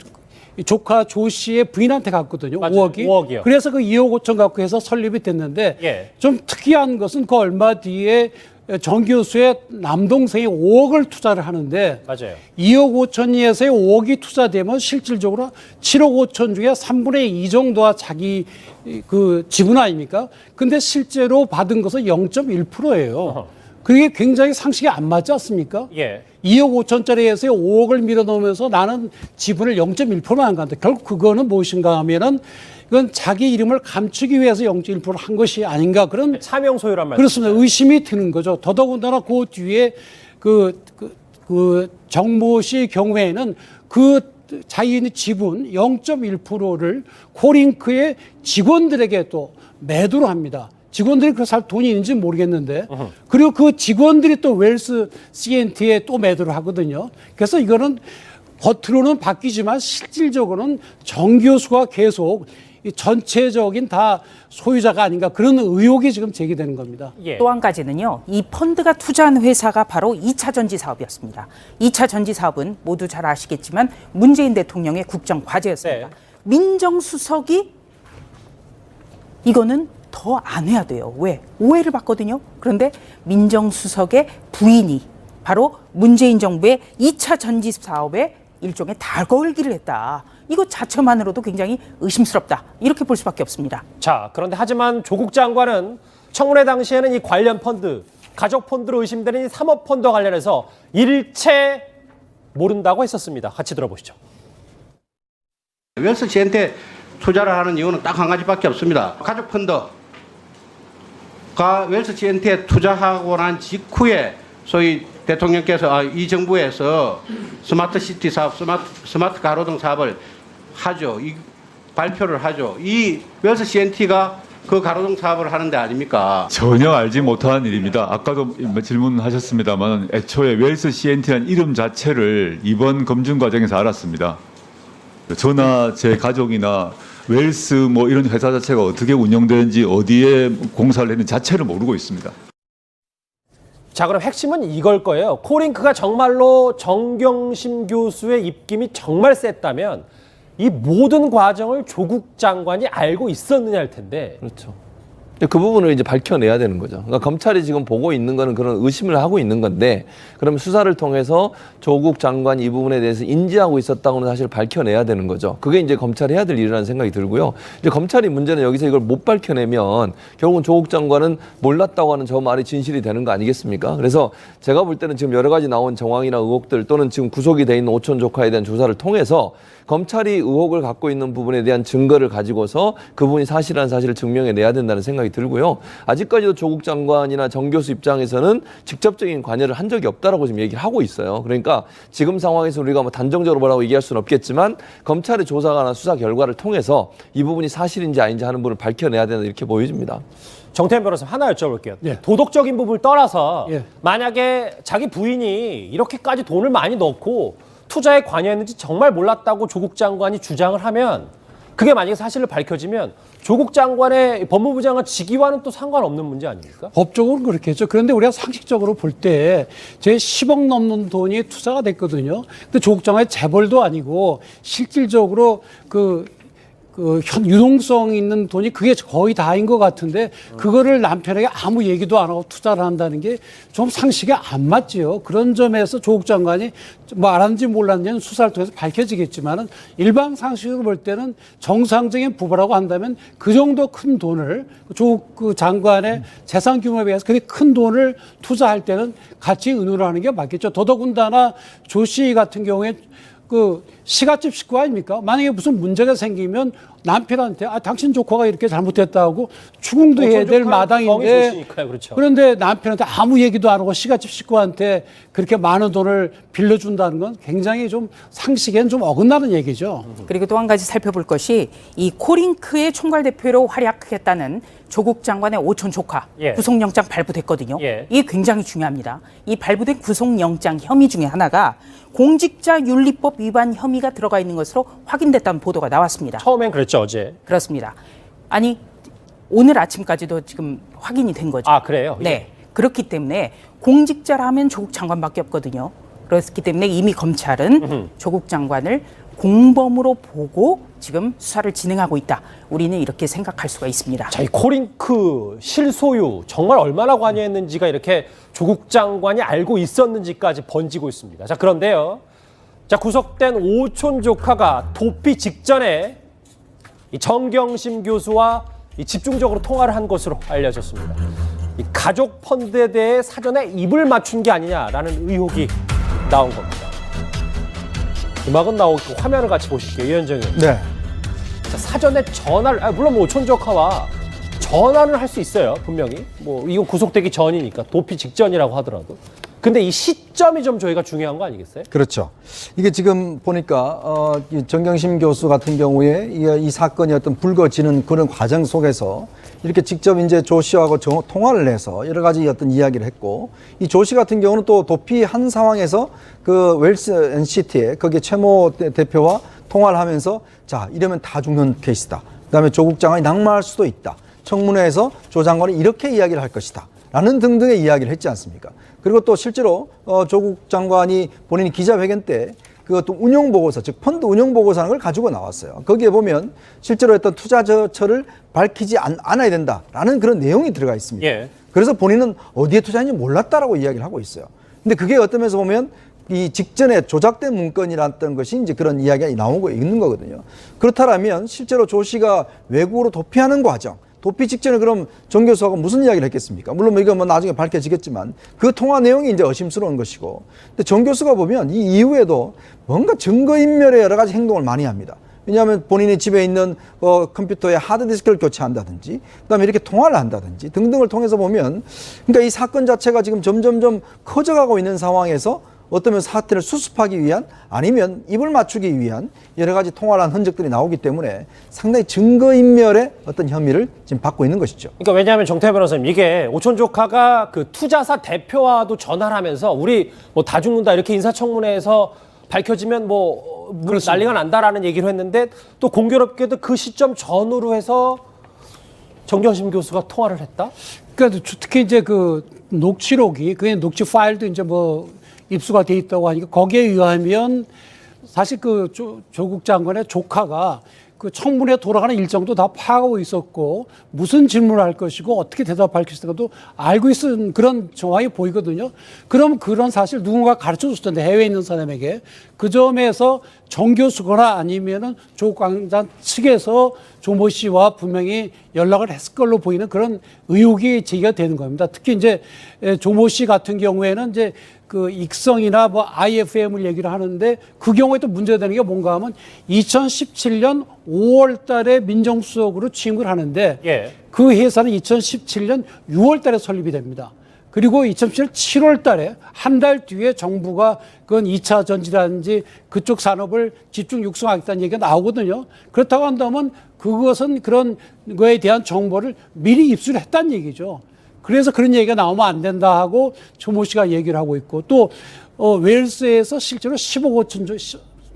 조카 조 씨의 부인한테 갔거든요.
맞아요.
5억이.
5억이요.
그래서 그 2억 5천 갖고 해서 설립이 됐는데
예.
좀 특이한 것은 그 얼마 뒤에 정 교수의 남동생이 5억을 투자를 하는데
맞아요.
2억 5천에서 5억이 투자되면 실질적으로 7억 5천 중에 3분의 2 정도가 자기 그 지분 아닙니까? 근데 실제로 받은 것은 0.1%예요. 그게 굉장히 상식이 안 맞지 않습니까?
예.
2억 5천짜리에서 5억을 밀어넣으면서 나는 지분을 0.1%만 간다. 결국 그거는 무엇인가 하면은 이건 자기 이름을 감추기 위해서 0.1%를 한 것이 아닌가 그런
차명 소유란 말이죠.
그렇습니다. 의심이 드는 거죠. 더더군다나 그 뒤에 그 정모 씨 경우에는 그 자기의 지분 0.1%를 코링크의 직원들에게 또 매도를 합니다. 직원들이 그 살 돈이 있는지 모르겠는데 그리고 그 직원들이 또 웰스 CNT에 또 매도를 하거든요. 그래서 이거는 겉으로는 바뀌지만 실질적으로는 정 교수가 계속 이 전체적인 다 소유자가 아닌가 그런 의혹이 지금 제기되는 겁니다.
예.
또 한 가지는요. 이 펀드가 투자한 회사가 바로 2차 전지 사업이었습니다. 2차 전지 사업은 모두 잘 아시겠지만 문재인 대통령의 국정 과제였습니다.
네.
민정수석이 이거는 더 안 해야 돼요. 왜? 오해를 받거든요. 그런데 민정수석의 부인이 바로 문재인 정부의 2차 전지 사업에 일종의 달궈울기를 했다. 이거 자체만으로도 굉장히 의심스럽다. 이렇게 볼 수밖에 없습니다.
자, 그런데 하지만 조국 장관은 청문회 당시에는 이 관련 펀드, 가족 펀드로 의심되는 이 사모펀드와 관련해서 일체 모른다고 했었습니다. 같이 들어보시죠.
웰스 씨한테 투자를 하는 이유는 딱 한 가지밖에 없습니다. 가족 펀드가 웰스 씨한테 투자하고 난 직후에 소위 대통령께서 이 정부에서 스마트 시티 사업, 스마트 가로등 사업을 하죠. 이 발표를 하죠. 이 웰스 CNT가 그 가로등 사업을 하는 데 아닙니까?
전혀 알지 못한 일입니다. 아까도 질문하셨습니다만 애초에 웰스 CNT라는 이름 자체를 이번 검증 과정에서 알았습니다. 저나 제 가족이나 웰스 뭐 이런 회사 자체가 어떻게 운영되는지 어디에 공사를 했는지 자체를 모르고 있습니다.
자, 그럼 핵심은 이걸 거예요. 코링크가 정말로 정경심 교수의 입김이 정말 셌다면 이 모든 과정을 조국 장관이 알고 있었느냐 할 텐데.
그렇죠. 그 부분을 이제 밝혀내야 되는 거죠. 그러니까 검찰이 지금 보고 있는 거는 그런 의심을 하고 있는 건데, 그러면 수사를 통해서 조국 장관이 이 부분에 대해서 인지하고 있었다고는 사실 밝혀내야 되는 거죠. 그게 이제 검찰이 해야 될 일이라는 생각이 들고요. 이제 검찰이 문제는 여기서 이걸 못 밝혀내면 결국은 조국 장관은 몰랐다고 하는 저 말이 진실이 되는 거 아니겠습니까? 그래서 제가 볼 때는 지금 여러 가지 나온 정황이나 의혹들 또는 지금 구속이 돼 있는 오촌 조카에 대한 조사를 통해서 검찰이 의혹을 갖고 있는 부분에 대한 증거를 가지고서 그분이 사실이라는 사실을 증명해내야 된다는 생각이 들고요. 아직까지도 조국 장관이나 정 교수 입장에서는 직접적인 관여를 한 적이 없다라고 지금 얘기를 하고 있어요. 그러니까 지금 상황에서 우리가 뭐 단정적으로 뭐라고 얘기할 수는 없겠지만 검찰의 조사나 수사 결과를 통해서 이 부분이 사실인지 아닌지 하는 부분을 밝혀내야 된다 이렇게 보여집니다.
정태현 변호사 하나 여쭤볼게요.
예.
도덕적인 부분을 떠나서
예.
만약에 자기 부인이 이렇게까지 돈을 많이 넣고 투자에 관여했는지 정말 몰랐다고 조국 장관이 주장을 하면 그게 만약에 사실을 밝혀지면 조국 장관의 법무부 장관 직위와는 또 상관없는 문제 아닙니까?
법적으로는 그렇겠죠. 그런데 우리가 상식적으로 볼 때 제 10억 넘는 돈이 투자가 됐거든요. 근데 조국 장관의 재벌도 아니고 실질적으로 그 유동성 있는 돈이 그게 거의 다인 것 같은데 그거를 남편에게 아무 얘기도 안 하고 투자를 한다는 게 좀 상식에 안 맞지요. 그런 점에서 조국 장관이 뭐 알았는지 몰랐는지는 수사를 통해서 밝혀지겠지만은 일반 상식으로 볼 때는 정상적인 부부라고 한다면 그 정도 큰 돈을 조국 그 장관의 재산 규모에 비해서 그렇게 큰 돈을 투자할 때는 같이 의논을 하는 게 맞겠죠. 더더군다나 조 씨 같은 경우에 그 시가집 식구 아닙니까? 만약에 무슨 문제가 생기면 남편한테 당신 조카가 이렇게 잘못했다고 추궁도 해야 될 마당인데
그렇죠.
그런데 남편한테 아무 얘기도 안 하고 시가집 식구한테 그렇게 많은 돈을 빌려준다는 건 굉장히 좀 상식에는 좀 어긋나는 얘기죠.
그리고 또 한 가지 살펴볼 것이 이 코링크의 총괄 대표로 활약했다는 조국 장관의 오촌 조카 구속영장 발부됐거든요. 이게 굉장히 중요합니다. 이 발부된 구속영장 혐의 중에 하나가 공직자윤리법 위반 혐의가 들어가 있는 것으로 확인됐다는 보도가 나왔습니다.
처음엔 그랬죠, 어제.
그렇습니다. 아니 오늘 아침까지도 지금 확인이 된 거죠.
아, 그래요?
네. 그렇기 때문에 공직자라면 조국 장관밖에 없거든요. 그렇기 때문에 이미 검찰은 조국 장관을 공범으로 보고 지금 수사를 진행하고 있다. 우리는 이렇게 생각할 수가 있습니다.
자, 이 코링크 실소유 정말 얼마나 관여했는지가 이렇게 조국 장관이 알고 있었는지까지 번지고 있습니다. 자, 그런데요. 자, 구속된 오촌 조카가 도피 직전에 이 정경심 교수와 이 집중적으로 통화를 한 것으로 알려졌습니다. 이 가족 펀드에 대해 사전에 입을 맞춘 게 아니냐라는 의혹이 나온 겁니다. 음악은 나오고 화면을 같이 보실게요. 이현정 의원.
네.
자, 사전에 전화를 물론 뭐 오촌 조카와 전화를 할 수 있어요. 분명히. 뭐 이건 구속되기 전이니까 도피 직전이라고 하더라도. 근데 이 시점이 좀 저희가 중요한 거 아니겠어요?
그렇죠. 이게 지금 보니까 이 정경심 교수 같은 경우에 이 사건이 어떤 불거지는 그런 과정 속에서 이렇게 직접 이제 조 씨하고 통화를 해서 여러 가지 어떤 이야기를 했고, 이 조 씨 같은 경우는 또 도피한 상황에서 그 웰스 NCT에 거기에 최모 대표와 통화를 하면서 자, 이러면 다 죽는 케이스다. 그다음에 조국 장관이 낙마할 수도 있다. 청문회에서 조 장관이 이렇게 이야기를 할 것이다. 라는 등등의 이야기를 했지 않습니까? 그리고 또 실제로 조국 장관이 본인이 기자회견 때 그 또 운용보고서, 즉 펀드 운용보고서라는 걸 가지고 나왔어요. 거기에 보면 실제로 했던 투자 저처를 밝히지 않아야 된다라는 그런 내용이 들어가 있습니다. 그래서 본인은 어디에 투자했는지 몰랐다라고 이야기를 하고 있어요. 근데 그게 어떤 면에서 보면 이 직전에 조작된 문건이라는 것이 이제 그런 이야기가 나오고 있는 거거든요. 그렇다면 실제로 조 씨가 외국으로 도피하는 과정, 도피 직전에 그럼 정 교수하고 무슨 이야기를 했겠습니까? 물론 이거 뭐 나중에 밝혀지겠지만 그 통화 내용이 이제 의심스러운 것이고, 근데 정 교수가 보면 이 이후에도 뭔가 증거인멸의 여러 가지 행동을 많이 합니다. 왜냐하면 본인이 집에 있는 컴퓨터에 하드디스크를 교체한다든지, 그다음에 이렇게 통화를 한다든지 등등을 통해서 보면, 그러니까 이 사건 자체가 지금 점점점 커져가고 있는 상황에서 어쩌면 사태를 수습하기 위한 아니면 입을 맞추기 위한 여러 가지 통화를 한 흔적들이 나오기 때문에 상당히 증거인멸의 어떤 혐의를 지금 받고 있는 것이죠.
그러니까 왜냐하면 정태현 변호사님, 이게 오촌 조카가 그 투자사 대표와도 전화를 하면서 우리 뭐 다 죽는다 이렇게 인사청문회에서 밝혀지면 뭐 난리가 난다라는 얘기를 했는데, 또 공교롭게도 그 시점 전후로 해서 정경심 교수가 통화를 했다?
그러니까 특히 이제 그 녹취록이, 그 녹취 파일도 이제 뭐 입수가 돼 있다고 하니까 거기에 의하면 사실 그 조국 장관의 조카가 그 청문회 돌아가는 일정도 다 파악하고 있었고, 무슨 질문을 할 것이고 어떻게 대답할 것인가도 알고 있은 그런 정황이 보이거든요. 그럼 그런 사실 누군가 가르쳐 줬을 텐데, 해외에 있는 사람에게. 그 점에서 정 교수거나 아니면은 조국 장관 측에서 조모 씨와 분명히 연락을 했을 걸로 보이는 그런 의혹이 제기가 되는 겁니다. 특히 이제 조모 씨 같은 경우에는 이제 그 익성이나 뭐 IFM을 얘기를 하는데, 그 경우에 또 문제가 되는 게 뭔가 하면 2017년 5월 달에 민정수석으로 취임을 하는데 그 회사는 2017년 6월 달에 설립이 됩니다. 그리고 2017년 7월 달에 한 달 뒤에 정부가 그건 2차 전지라든지 그쪽 산업을 집중 육성하겠다는 얘기가 나오거든요. 그렇다고 한다면 그것은 그런 거에 대한 정보를 미리 입수를 했다는 얘기죠. 그래서 그런 얘기가 나오면 안 된다 하고 조모 씨가 얘기를 하고 있고, 또 웰스에서 실제로 10억 5천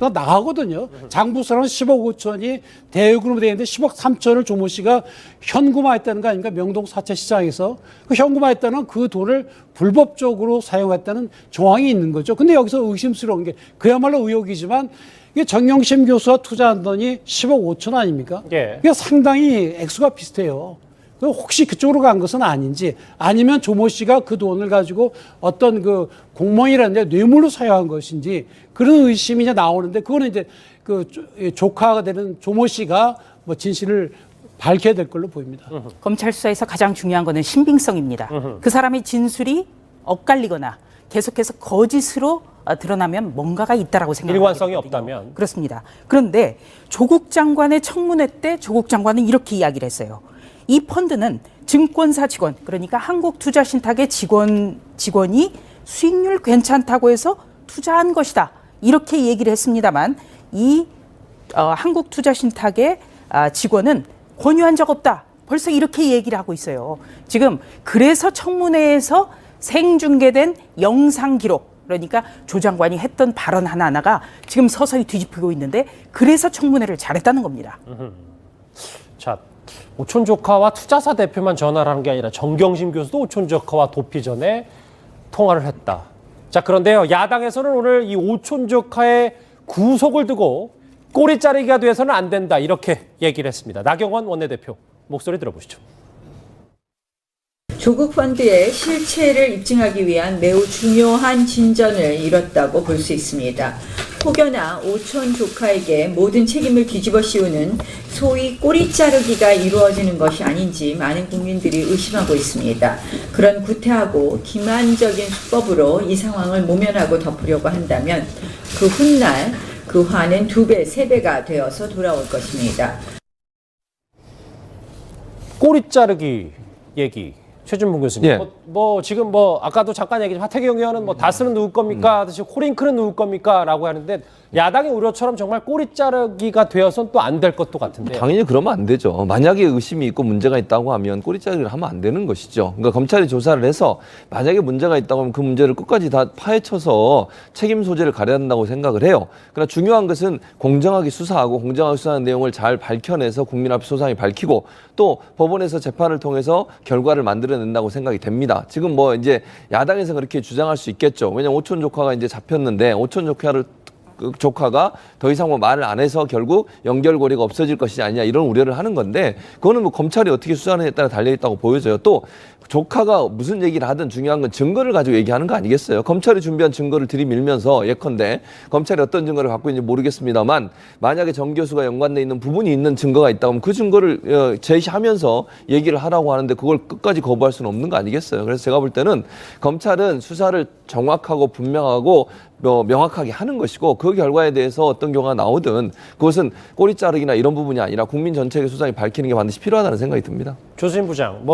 또 나가거든요. 장부서는 10억 5천이 대여금으로 되어 있는데 10억 3천을 조모 씨가 현금화했다는 거 아닙니까? 명동 사채 시장에서 그 현금화했다는 그 돈을 불법적으로 사용했다는 조항이 있는 거죠. 근데 여기서 의심스러운 게 그야말로 의혹이지만 이게 정경심 교수가 투자한 돈이 10억 5천 아닙니까?
예.
그게 상당히 액수가 비슷해요. 혹시 그쪽으로 간 것은 아닌지 아니면 조모 씨가 그 돈을 가지고 어떤 그 공무원이라는 데 뇌물로 사용한 것인지 그런 의심이 이제 나오는데 그거는 이제 그 조카가 되는 조모 씨가 뭐 진실을 밝혀야 될 걸로 보입니다.
검찰 수사에서 가장 중요한 거는 신빙성입니다. 그 사람의 진술이 엇갈리거나 계속해서 거짓으로 드러나면 뭔가가 있다라고 생각합니다.
일관성이 없다면.
그렇습니다. 그런데 조국 장관의 청문회 때 조국 장관은 이렇게 이야기를 했어요. 이 펀드는 증권사 직원, 그러니까 한국투자신탁의 직원이 수익률 괜찮다고 해서 투자한 것이다. 이렇게 얘기를 했습니다만 이 한국투자신탁의 직원은 권유한 적 없다. 벌써 이렇게 얘기를 하고 있어요. 지금 그래서 청문회에서 생중계된 영상 기록, 그러니까 조 장관이 했던 발언 하나하나가 지금 서서히 뒤집히고 있는데 그래서 청문회를 잘했다는 겁니다.
자, 오촌 조카와 투자사 대표만 전화를 하는 게 아니라 정경심 교수도 오촌 조카와 도피 전에 통화를 했다. 자, 그런데요, 야당에서는 오늘 이 오촌 조카의 구속을 두고 꼬리 자르기가 돼서는 안 된다 이렇게 얘기를 했습니다. 나경원 원내대표 목소리 들어보시죠.
조국 펀드의 실체를 입증하기 위한 매우 중요한 진전을 이뤘다고 볼 수 있습니다. 혹여나 오촌 조카에게 모든 책임을 뒤집어 씌우는 소위 꼬리 자르기가 이루어지는 것이 아닌지 많은 국민들이 의심하고 있습니다. 그런 구태하고 기만적인 수법으로 이 상황을 모면하고 덮으려고 한다면 그 훗날 그 화는 2배, 3배가 되어서 돌아올 것입니다.
꼬리 자르기 얘기. 최준봉 교수님,
예.
지금 아까도 잠깐 얘기했지만 하태경 의원은 다스는 누구 겁니까? 하듯이 코링크는 누구 겁니까? 라고 하는데 야당의 우려처럼 정말 꼬리 자르기가 되어서는 또 안 될 것도 같은데.
당연히 그러면 안 되죠. 만약에 의심이 있고 문제가 있다고 하면 꼬리 자르기를 하면 안 되는 것이죠. 그러니까 검찰이 조사를 해서 만약에 문제가 있다고 하면 그 문제를 끝까지 다 파헤쳐서 책임 소재를 가려야 한다고 생각을 해요. 그러나 중요한 것은 공정하게 수사하고 공정하게 수사하는 내용을 잘 밝혀내서 국민 앞에 소상히 밝히고 또 법원에서 재판을 통해서 결과를 만들어낸다고 생각이 됩니다. 지금 이제 야당에서 그렇게 주장할 수 있겠죠. 왜냐하면 오촌 조카가 이제 잡혔는데 오촌 조카가 더 이상 말을 안 해서 결국 연결고리가 없어질 것이 아니냐 이런 우려를 하는 건데 그거는 검찰이 어떻게 수사하느냐에 따라 달려있다고 보여져요. 또 조카가 무슨 얘기를 하든 중요한 건 증거를 가지고 얘기하는 거 아니겠어요. 검찰이 준비한 증거를 들이밀면서 예컨대 검찰이 어떤 증거를 갖고 있는지 모르겠습니다만 만약에 정 교수가 연관돼 있는 부분이 있는 증거가 있다고 하면 그 증거를 제시하면서 얘기를 하라고 하는데 그걸 끝까지 거부할 수는 없는 거 아니겠어요. 그래서 제가 볼 때는 검찰은 수사를 정확하고 분명하고 명확하게 하는 것이고 그 결과에 대해서 어떤 경우가 나오든 그것은 꼬리 자르기나 이런 부분이 아니라 국민 전체의 수상이 밝히는 게 반드시 필요하다는 생각이 듭니다.
조수진 부장,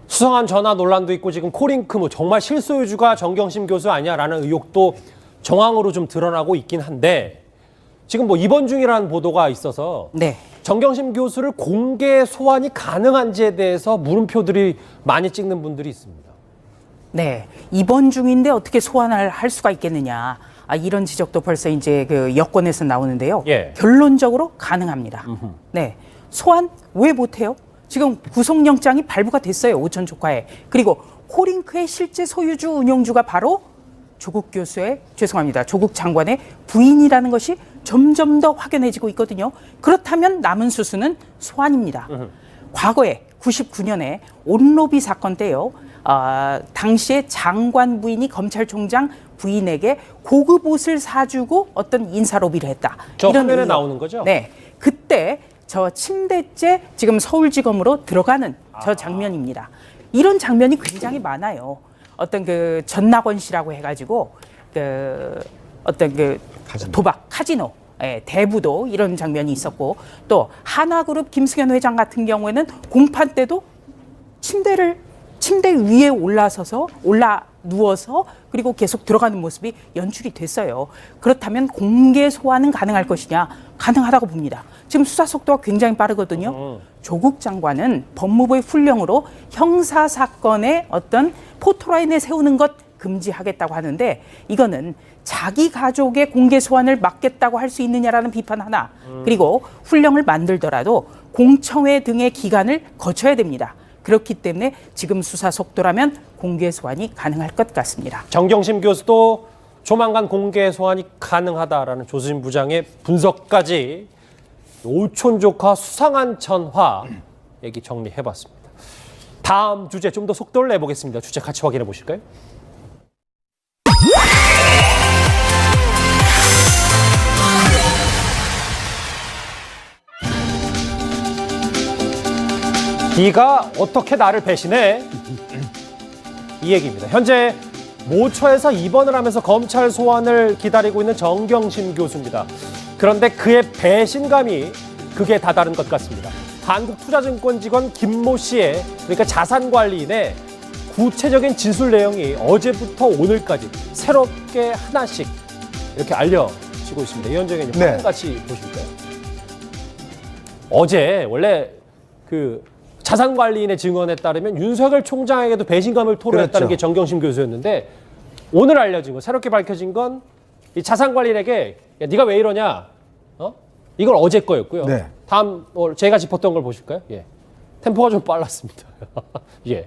수상한 전화 논란도 있고 지금 코링크 정말 실소유주가 정경심 교수 아니야라는 의혹도 정황으로 좀 드러나고 있긴 한데 지금 입원 중이라는 보도가 있어서 정경심 교수를 공개 소환이 가능한지에 대해서 물음표들이 많이 찍는 분들이 있습니다.
네, 입원 중인데 어떻게 소환을 할 수가 있겠느냐. 이런 지적도 벌써 이제 그 여권에서 나오는데요. 결론적으로 가능합니다. 네, 소환 왜 못해요? 지금 구속영장이 발부가 됐어요. 오촌 조카에. 그리고 코링크의 실제 소유주 운용주가 바로 조국 장관의 부인이라는 것이 점점 더 확연해지고 있거든요. 그렇다면 남은 수순은 소환입니다. 과거에 99년에 온로비 사건 때요. 당시에 장관 부인이 검찰총장 부인에게 고급 옷을 사주고 어떤 인사 로비를 했다.
저 화면에 나오는 거죠?
네. 그때 저 침대째 지금 서울지검으로 들어가는 저 장면입니다. 이런 장면이 굉장히 많아요. 어떤 그 전낙원 씨라고 해가지고 도박 카지노 대부도 이런 장면이 있었고 또 하나그룹 김승현 회장 같은 경우에는 공판 때도 침대 위에 올라 누워서 그리고 계속 들어가는 모습이 연출이 됐어요. 그렇다면 공개 소환은 가능할 것이냐? 가능하다고 봅니다. 지금 수사 속도가 굉장히 빠르거든요. 조국 장관은 법무부의 훈령으로 형사 사건의 어떤 포토라인에 세우는 것 금지하겠다고 하는데 이거는 자기 가족의 공개 소환을 막겠다고 할 수 있느냐라는 비판 하나, 그리고 훈령을 만들더라도 공청회 등의 기간을 거쳐야 됩니다. 그렇기 때문에 지금 수사 속도라면 공개 소환이 가능할 것 같습니다.
정경심 교수도 조만간 공개 소환이 가능하다라는 조수진 부장의 분석까지 오촌 조카 수상한 천화 얘기 정리해봤습니다. 다음 주제 좀 더 속도를 내보겠습니다. 주제 같이 확인해 보실까요? 네가 어떻게 나를 배신해? 이 얘기입니다. 현재 모처에서 입원을 하면서 검찰 소환을 기다리고 있는 정경심 교수입니다. 그런데 그의 배신감이 극에 다다른 것 같습니다. 한국투자증권 직원 김모 씨의, 그러니까 자산관리인의 구체적인 진술 내용이 어제부터 오늘까지 새롭게 하나씩 이렇게 알려지고 있습니다. 이현정 의원님, 화면 같이 보실까요? 어제 원래 그 자산관리인의 증언에 따르면 윤석열 총장에게도 배신감을 토로했다는 게 정경심 교수였는데, 오늘 알려진 건, 새롭게 밝혀진 건 이 자산관리인에게 야, 네가 왜 이러냐? 이걸 어제 거였고요. 다음 제가 짚었던 걸 보실까요? 예. 템포가 좀 빨랐습니다. 예.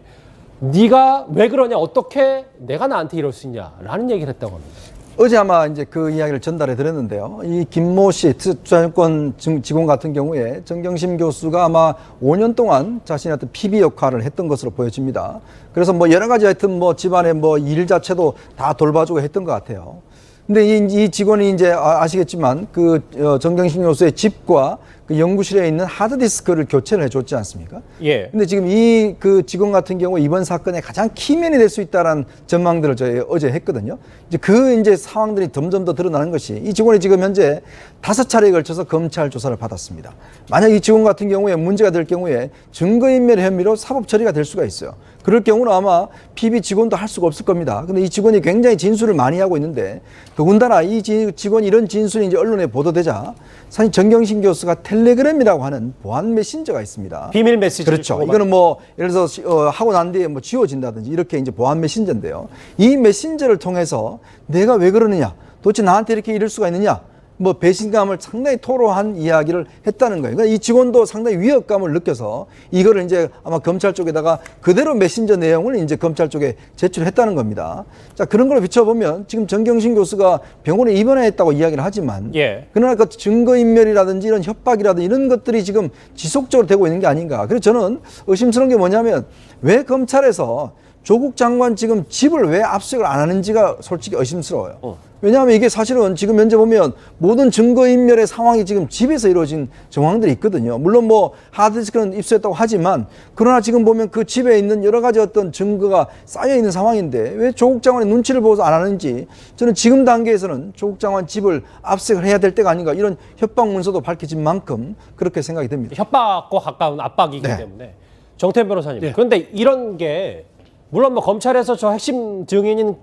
네가 왜 그러냐? 어떻게 내가 나한테 이럴 수 있냐라는 얘기를 했다고 합니다.
어제 아마 이제 그 이야기를 전달해 드렸는데요. 이 김모 씨 투자증권 직원 같은 경우에 정경심 교수가 아마 5년 동안 자신의 어떤 PB 역할을 했던 것으로 보여집니다. 그래서 뭐 여러 가지 하여튼 뭐 집안의 뭐 일 자체도 다 돌봐주고 했던 것 같아요. 근데 이 직원이 이제 아시겠지만 그 정경심 교수의 집과 그 연구실에 있는 하드디스크를 교체를 해줬지 않습니까?
예.
근데 지금 이 그 직원 같은 경우 이번 사건의 가장 키맨이 될 수 있다라는 전망들을 저희 어제 했거든요. 이제 그 이제 상황들이 점점 더 드러나는 것이, 이 직원이 지금 현재 5차례에 걸쳐서 검찰 조사를 받았습니다. 만약 이 직원 같은 경우에 문제가 될 경우에 증거인멸 혐의로 사법 처리가 될 수가 있어요. 그럴 경우는 아마 PB 직원도 할 수가 없을 겁니다. 근데 이 직원이 굉장히 진술을 많이 하고 있는데, 더군다나 이 직원이 이런 진술이 이제 언론에 보도되자 사실 정경심 교수가 텔레그램이라고 하는 보안 메신저가 있습니다.
비밀 메시지.
그렇죠. 이거는 뭐 예를 들어서 하고 난 뒤에 뭐 지워진다든지 이렇게 이제 보안 메신저인데요. 이 메신저를 통해서 내가 왜 그러느냐, 도대체 나한테 이렇게 이럴 수가 있느냐, 뭐 배신감을 상당히 토로한 이야기를 했다는 거예요. 그러니까 이 직원도 상당히 위협감을 느껴서 이거를 이제 아마 검찰 쪽에다가 그대로 메신저 내용을 이제 검찰 쪽에 제출했다는 겁니다. 자, 그런 걸 비춰보면 지금 정경심 교수가 병원에 입원했다고 이야기를 하지만, 그러나 그 증거인멸이라든지 이런 협박이라든지 이런 것들이 지금 지속적으로 되고 있는 게 아닌가. 그래서 저는 의심스러운 게 뭐냐면, 왜 검찰에서 조국 장관 지금 집을 왜 압수수색을 안 하는지가 솔직히 의심스러워요. 왜냐하면 이게 사실은 지금 현재 보면 모든 증거인멸의 상황이 지금 집에서 이루어진 정황들이 있거든요. 물론 뭐 하드디스크는 입수했다고 하지만, 그러나 지금 보면 그 집에 있는 여러 가지 어떤 증거가 쌓여 있는 상황인데 왜 조국 장관의 눈치를 보고서 안 하는지, 저는 지금 단계에서는 조국 장관 집을 압수수색을 해야 될 때가 아닌가, 이런 협박 문서도 밝혀진 만큼 그렇게 생각이 됩니다.
협박과 가까운 압박이기 때문에. 정태현 변호사님. 그런데 이런 게 물론 뭐 검찰에서 저 핵심 증인인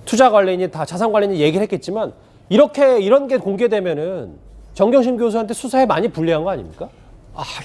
투자관리인이 다 자산관리인이 얘기를 했겠지만, 이런 게 공개되면은 정경심 교수한테 수사에 많이 불리한 거 아닙니까?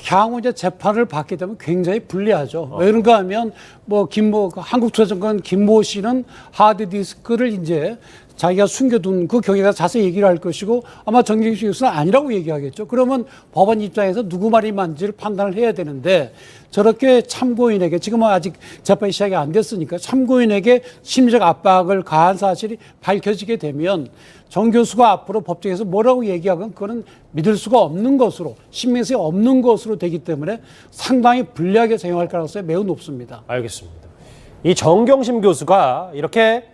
향후 이제 재판을 받게 되면 굉장히 불리하죠. 왜 그런가 하면 뭐 한국투자증권 김모 씨는 하드디스크를 이제 자기가 숨겨둔 그 경위가 자세히 얘기를 할 것이고, 아마 정경심 교수는 아니라고 얘기하겠죠. 그러면 법원 입장에서 누구 말이 맞는지를 판단을 해야 되는데, 저렇게 참고인에게, 지금은 아직 재판이 시작이 안 됐으니까 참고인에게 심리적 압박을 가한 사실이 밝혀지게 되면 정 교수가 앞으로 법정에서 뭐라고 얘기하건 그거는 믿을 수가 없는 것으로, 신빙성이 없는 것으로 되기 때문에 상당히 불리하게 작용할 가능성이 매우 높습니다.
알겠습니다. 이 정경심 교수가 이렇게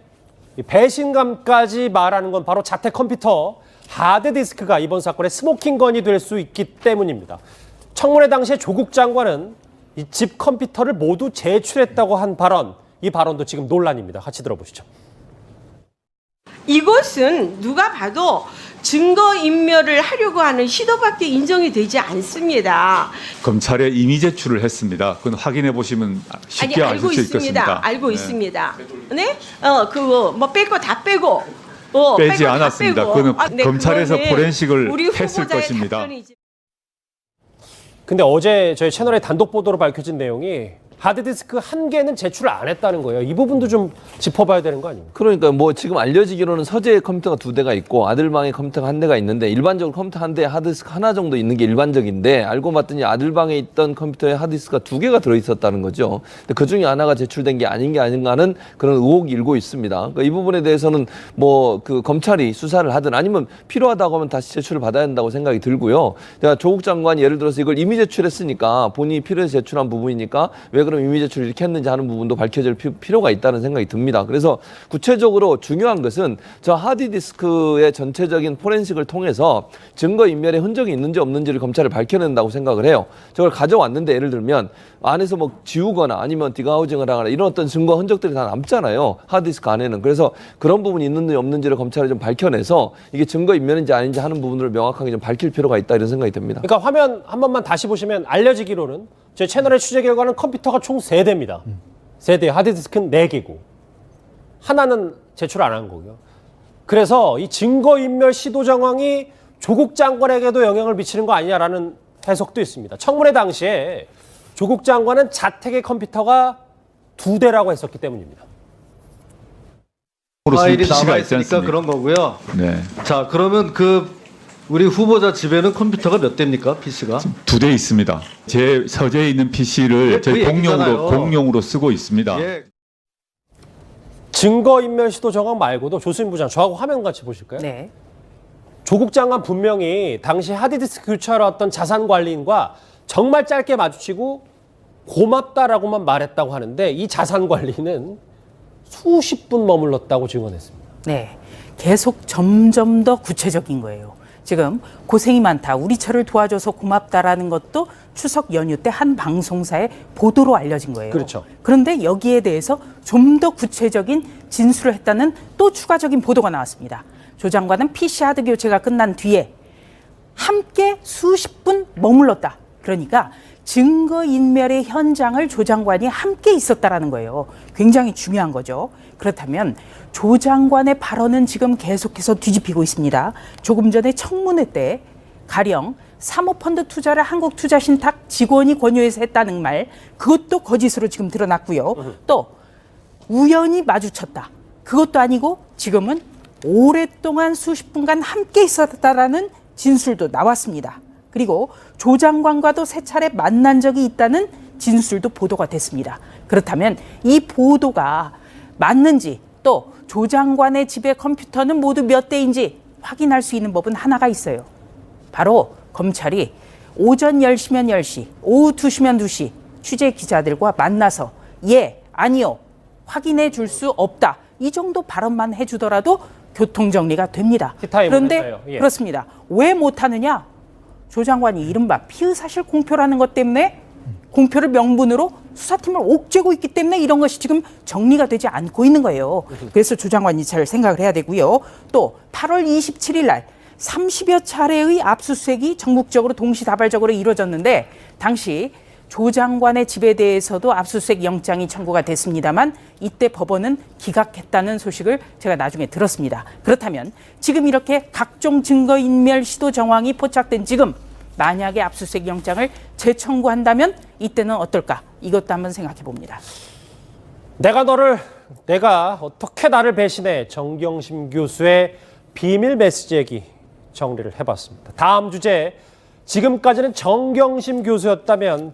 배신감까지 말하는 건 바로 자택 컴퓨터 하드디스크가 이번 사건의 스모킹건이 될 수 있기 때문입니다. 청문회 당시에 조국 장관은 이 집 컴퓨터를 모두 제출했다고 한 발언, 이 발언도 지금 논란입니다. 같이 들어보시죠.
이것은 누가 봐도 증거인멸을 하려고 하는 시도밖에 인정이 되지 않습니다.
검찰에 이미 제출을 했습니다. 그건 확인해 보시면 쉽게 아실 수 있겠습니다.
알고 있습니다. 네? 그거 뭐 뺄 거 다 빼고.
빼지 않았습니다. 그거는 검찰에서
그거는
포렌식을
우리
했을 것입니다.
근데 어제 저희 채널의 단독 보도로 밝혀진 내용이 하드디스크 한 개는 제출을 안 했다는 거예요. 이 부분도 좀 짚어봐야 되는 거 아닙니까?
그러니까 뭐 지금 알려지기로는 서재에 컴퓨터가 2대가 있고 아들방에 컴퓨터가 1대가 있는데 일반적으로 컴퓨터 한 대에 하드디스크 하나 정도 있는 게 일반적인데 알고 봤더니 아들방에 있던 컴퓨터에 하드디스크가 2개가 들어있었다는 거죠. 근데 그 중에 하나가 제출된 게 아닌 게 아닌가는 그런 의혹이 일고 있습니다. 그러니까 이 부분에 대해서는 뭐 그 검찰이 수사를 하든 아니면 필요하다고 하면 다시 제출을 받아야 된다고 생각이 들고요. 제가 조국 장관이 예를 들어서 이걸 이미 제출했으니까 본인이 필요해서 제출한 부분이니까 왜 그럼 이미 제출을 이렇게 했는지 하는 부분도 밝혀질 필요가 있다는 생각이 듭니다. 그래서 구체적으로 중요한 것은 저 하드디스크의 전체적인 포렌식을 통해서 증거인멸의 흔적이 있는지 없는지를 검찰이 밝혀낸다고 생각을 해요. 저걸 가져왔는데 예를 들면 안에서 뭐 지우거나 아니면 디가우징을 하거나 이런 어떤 증거 흔적들이 다 남잖아요. 하드디스크 안에는. 그래서 그런 부분이 있는지 없는지를 검찰이 좀 밝혀내서 이게 증거인멸인지 아닌지 하는 부분을 명확하게 좀 밝힐 필요가 있다 이런 생각이 듭니다.
그러니까 화면 한 번만 다시 보시면 알려지기로는 제 채널의 취재 결과는 컴퓨터가 총 3대입니다. 3대, 하드디스크는 4개고 하나는 제출 안 한 거고요. 그래서 이 증거인멸 시도 정황이 조국 장관에게도 영향을 미치는 거 아니냐라는 해석도 있습니다. 청문회 당시에 조국 장관은 자택의 컴퓨터가 2대라고 했었기 때문입니다.
파일이
남아 있으니까 그런 거고요.
네.
자, 그러면 우리 후보자 집에는 컴퓨터가 몇 대입니까? PC가?
2대 있습니다. 제 서재에 있는 PC를 저희 공용으로 쓰고 있습니다.
증거인멸 시도 정황 말고도 조수민 부장 저하고 화면 같이 보실까요?
네.
조국 장관 분명히 당시 하드디스크 교체하러 왔던 자산관리인과 정말 짧게 마주치고 고맙다라고만 말했다고 하는데 이 자산관리는 수십 분 머물렀다고 증언했습니다.
네. 계속 점점 더 구체적인 거예요. 지금 고생이 많다. 우리 처를 도와줘서 고맙다라는 것도 추석 연휴 때 한 방송사의 보도로 알려진 거예요.
그렇죠.
그런데 여기에 대해서 좀 더 구체적인 진술을 했다는 또 추가적인 보도가 나왔습니다. 조 장관은 PC 하드 교체가 끝난 뒤에 함께 수십 분 머물렀다. 그러니까 증거인멸의 현장을 조 장관이 함께 있었다라는 거예요. 굉장히 중요한 거죠. 그렇다면 조 장관의 발언은 지금 계속해서 뒤집히고 있습니다. 조금 전에 청문회 때 가령 사모펀드 투자를 한국투자신탁 직원이 권유해서 했다는 말, 그것도 거짓으로 지금 드러났고요. 또 우연히 마주쳤다. 그것도 아니고 지금은 오랫동안 수십 분간 함께 있었다라는 진술도 나왔습니다. 그리고 조 장관과도 3차례 만난 적이 있다는 진술도 보도가 됐습니다. 그렇다면 이 보도가 맞는지 또 조 장관의 집의 컴퓨터는 모두 몇 대인지 확인할 수 있는 법은 하나가 있어요. 바로 검찰이 오전 10시면 10시, 오후 2시면 2시 취재 기자들과 만나서 예, 아니요, 확인해 줄 수 없다. 이 정도 발언만 해주더라도 교통정리가 됩니다. 그런데
예.
그렇습니다. 왜 못하느냐? 조 장관이 이른바 피의사실 공표라는 것 때문에 공표를 명분으로 수사팀을 옥죄고 있기 때문에 이런 것이 지금 정리가 되지 않고 있는 거예요. 그래서 조 장관이 잘 생각을 해야 되고요. 또 8월 27일 날 30여 차례의 압수수색이 전국적으로 동시다발적으로 이루어졌는데 당시 조 장관의 집에 대해서도 압수수색 영장이 청구가 됐습니다만 이때 법원은 기각했다는 소식을 제가 나중에 들었습니다. 그렇다면 지금 이렇게 각종 증거인멸 시도 정황이 포착된 지금 만약에 압수수색 영장을 재청구한다면 이때는 어떨까? 이것도 한번 생각해 봅니다.
내가 어떻게 나를 배신해? 정경심 교수의 비밀 메시지 얘기 정리를 해봤습니다. 다음 주제, 지금까지는 정경심 교수였다면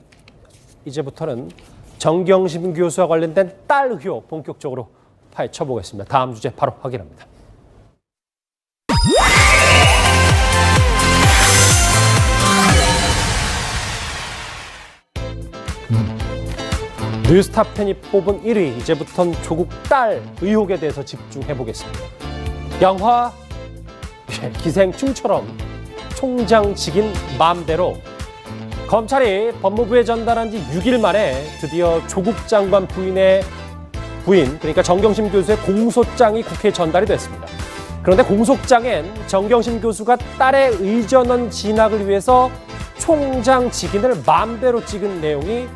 이제부터는 정경심 교수와 관련된 딸 의혹 본격적으로 파헤쳐보겠습니다. 다음 주제 바로 확인합니다. 뉴스탑10이 뽑은 1위, 이제부터는 조국 딸 의혹에 대해서 집중해보겠습니다. 영화 기생충처럼 총장직인 마음대로 검찰이 법무부에 전달한 지 6일 만에 드디어 조국 장관 부인의 부인, 그러니까 정경심 교수의 공소장이 국회에 전달이 됐습니다. 그런데 공소장엔 정경심 교수가 딸의 의전원 진학을 위해서 총장 직인을 마음대로 찍은 내용이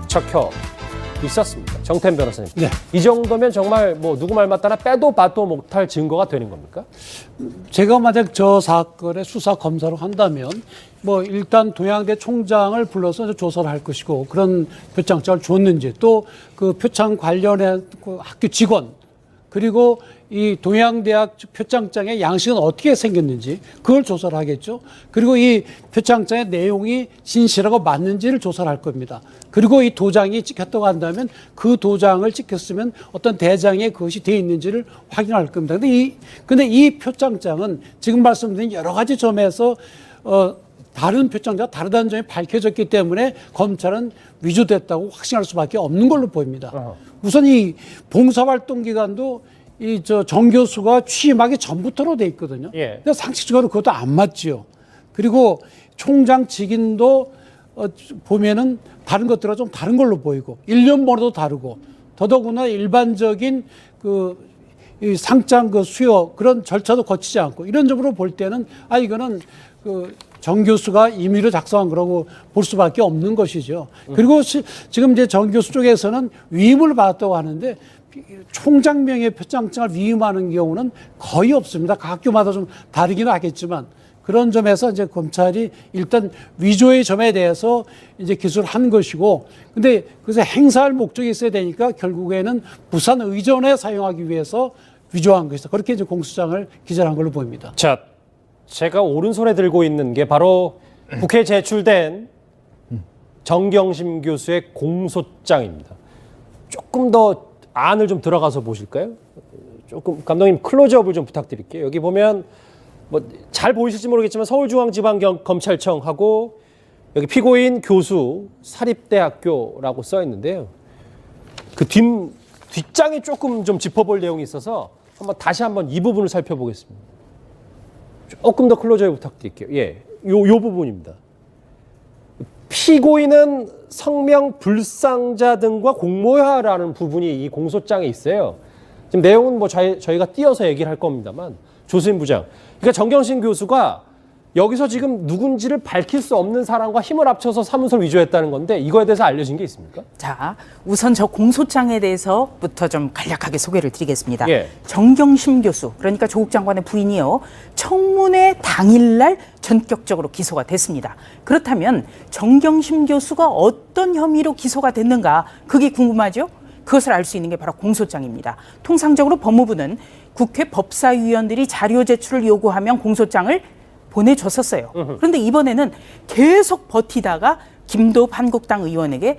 적혀 있었습니다. 정태현 변호사님.
네.
이 정도면 정말 뭐 누구 말 맞다나 빼도 봐도 못할 증거가 되는 겁니까?
제가 만약 저 사건의 수사 검사를 한다면 뭐 일단 동양대 총장을 불러서 조사를 할 것이고 그런 표창장을 줬는지 또 그 표창 관련해 그 학교 직원 그리고 이 동양대학 표창장의 양식은 어떻게 생겼는지 그걸 조사를 하겠죠. 그리고 이 표창장의 내용이 진실하고 맞는지를 조사를 할 겁니다. 그리고 이 도장이 찍혔다고 한다면 그 도장을 찍혔으면 어떤 대장에 그것이 돼 있는지를 확인할 겁니다. 근데 이 표창장은 지금 말씀드린 여러 가지 점에서 다른 표창자가 다르다는 점이 밝혀졌기 때문에 검찰은 위조됐다고 확신할 수밖에 없는 걸로 보입니다. 우선 이 봉사활동 기간도 정 교수가 취임하기 전부터로 돼 있거든요.
예.
근데 상식적으로 그것도 안 맞지요. 그리고 총장 직인도 보면은 다른 것들과 좀 다른 걸로 보이고 1년 번호도 다르고 더더구나 일반적인 이 상장 수여 그런 절차도 거치지 않고 이런 점으로 볼 때는 이거는 정 교수가 임의로 작성한 거라고 볼 수밖에 없는 것이죠. 그리고 지금 이제 정 교수 쪽에서는 위임을 받았다고 하는데 총장명의 표창장을 위임하는 경우는 거의 없습니다. 각 학교마다 좀 다르기는 하겠지만 그런 점에서 이제 검찰이 일단 위조의 점에 대해서 이제 기소를 한 것이고, 근데 그래서 행사할 목적이 있어야 되니까 결국에는 부산 의전에 사용하기 위해서 위조한 것이다. 그렇게 이제 공소장을 기재한 걸로 보입니다.
자, 제가 오른손에 들고 있는 게 바로 국회에 제출된 정경심 교수의 공소장입니다. 조금 더 안을 좀 들어가서 보실까요? 조금 감독님 클로즈업을 좀 부탁드릴게요. 여기 보면 뭐 잘 보이실지 모르겠지만 서울중앙지방검찰청하고 여기 피고인 교수 사립대학교라고 써 있는데요. 그 뒷장에 조금 좀 짚어볼 내용이 있어서 다시 한번 이 부분을 살펴보겠습니다. 조금 더 클로즈업 부탁드릴게요. 예, 요 부분입니다. 피고인은 성명 불상자 등과 공모하라는 부분이 이 공소장에 있어요. 지금 내용은 뭐 저희가 띄어서 얘기를 할 겁니다만 조수인 부장. 그러니까 정경심 교수가 여기서 지금 누군지를 밝힐 수 없는 사람과 힘을 합쳐서 사문서를 위조했다는 건데 이거에 대해서 알려진 게 있습니까?
자, 우선 저 공소장에 대해서부터 좀 간략하게 소개를 드리겠습니다.
예.
정경심 교수, 그러니까 조국 장관의 부인이요, 청문회 당일날 전격적으로 기소가 됐습니다. 그렇다면 정경심 교수가 어떤 혐의로 기소가 됐는가, 그게 궁금하죠? 그것을 알 수 있는 게 바로 공소장입니다. 통상적으로 법무부는 국회 법사위원들이 자료 제출을 요구하면 공소장을 보내줬었어요. 그런데 이번에는 계속 버티다가 김도읍 한국당 의원에게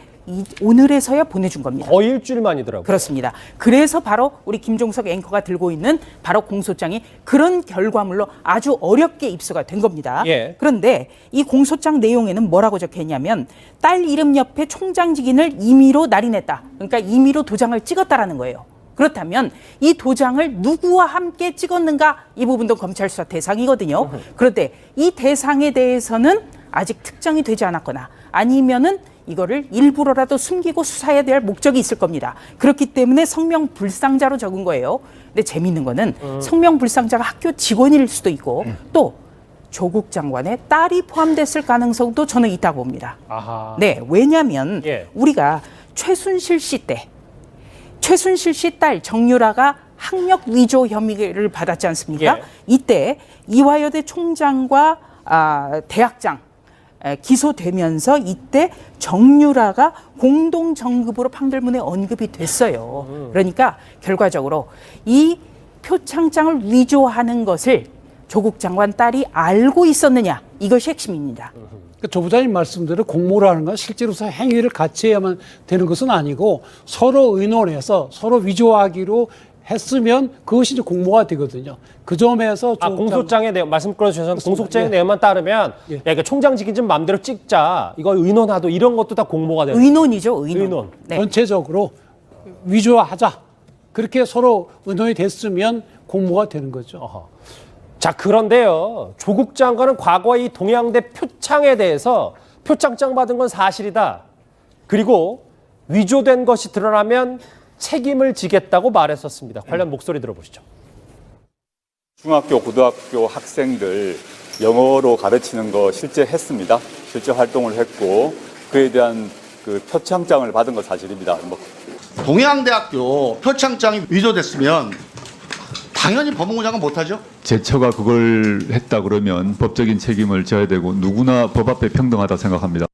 오늘에서야 보내준 겁니다.
거의 일주일 만이더라고요.
그렇습니다. 그래서 바로 우리 김종석 앵커가 들고 있는 바로 공소장이 그런 결과물로 아주 어렵게 입수가 된 겁니다.
예.
그런데 이 공소장 내용에는 뭐라고 적혀있냐면 딸 이름 옆에 총장 직인을 임의로 날인했다. 그러니까 임의로 도장을 찍었다라는 거예요. 그렇다면 이 도장을 누구와 함께 찍었는가, 이 부분도 검찰 수사 대상이거든요. 그런데 이 대상에 대해서는 아직 특정이 되지 않았거나 아니면은 이거를 일부러라도 숨기고 수사해야 될 목적이 있을 겁니다. 그렇기 때문에 성명 불상자로 적은 거예요. 근데 재미있는 거는 성명 불상자가 학교 직원일 수도 있고 또 조국 장관의 딸이 포함됐을 가능성도 저는 있다고 봅니다.
아하.
네, 왜냐하면
예.
우리가 최순실 씨 딸 정유라가 학력 위조 혐의를 받았지 않습니까?
예.
이때 이화여대 총장과 대학장 기소되면서 이때 정유라가 공동정급으로 판결문에 언급이 됐어요. 그러니까 결과적으로 이 표창장을 위조하는 것을 조국 장관 딸이 알고 있었느냐, 이것이 핵심입니다.
그러니까 조 부장님 말씀대로 공모라는 건 실제로서 행위를 같이 해야만 되는 것은 아니고 서로 의논해서 서로 위조하기로 했으면 그것이 이제 공모가 되거든요. 그 점에서
공소장의 내용 말씀 끊어주셔서 공소장의
예.
내용만 따르면
예.
야, 이거 총장 직인 좀 마음대로 찍자, 이거 의논하도 이런 것도 다 공모가 되는
의논이죠, 의논. 네.
전체적으로 위조하자, 그렇게 서로 의논이 됐으면 공모가 되는 거죠.
어허. 자, 그런데요, 조국 장관은 과거에 이 동양대 표창에 대해서 표창장 받은 건 사실이다, 그리고 위조된 것이 드러나면 책임을 지겠다고 말했었습니다. 관련 목소리 들어보시죠.
중학교, 고등학교 학생들 영어로 가르치는 거 실제 했습니다. 실제 활동을 했고 그에 대한 그 표창장을 받은 건 사실입니다. 뭐
동양대학교 표창장이 위조됐으면 당연히 법무부 장관 못하죠.
제 처가 그걸 했다 그러면 법적인 책임을 져야 되고 누구나 법 앞에 평등하다 생각합니다.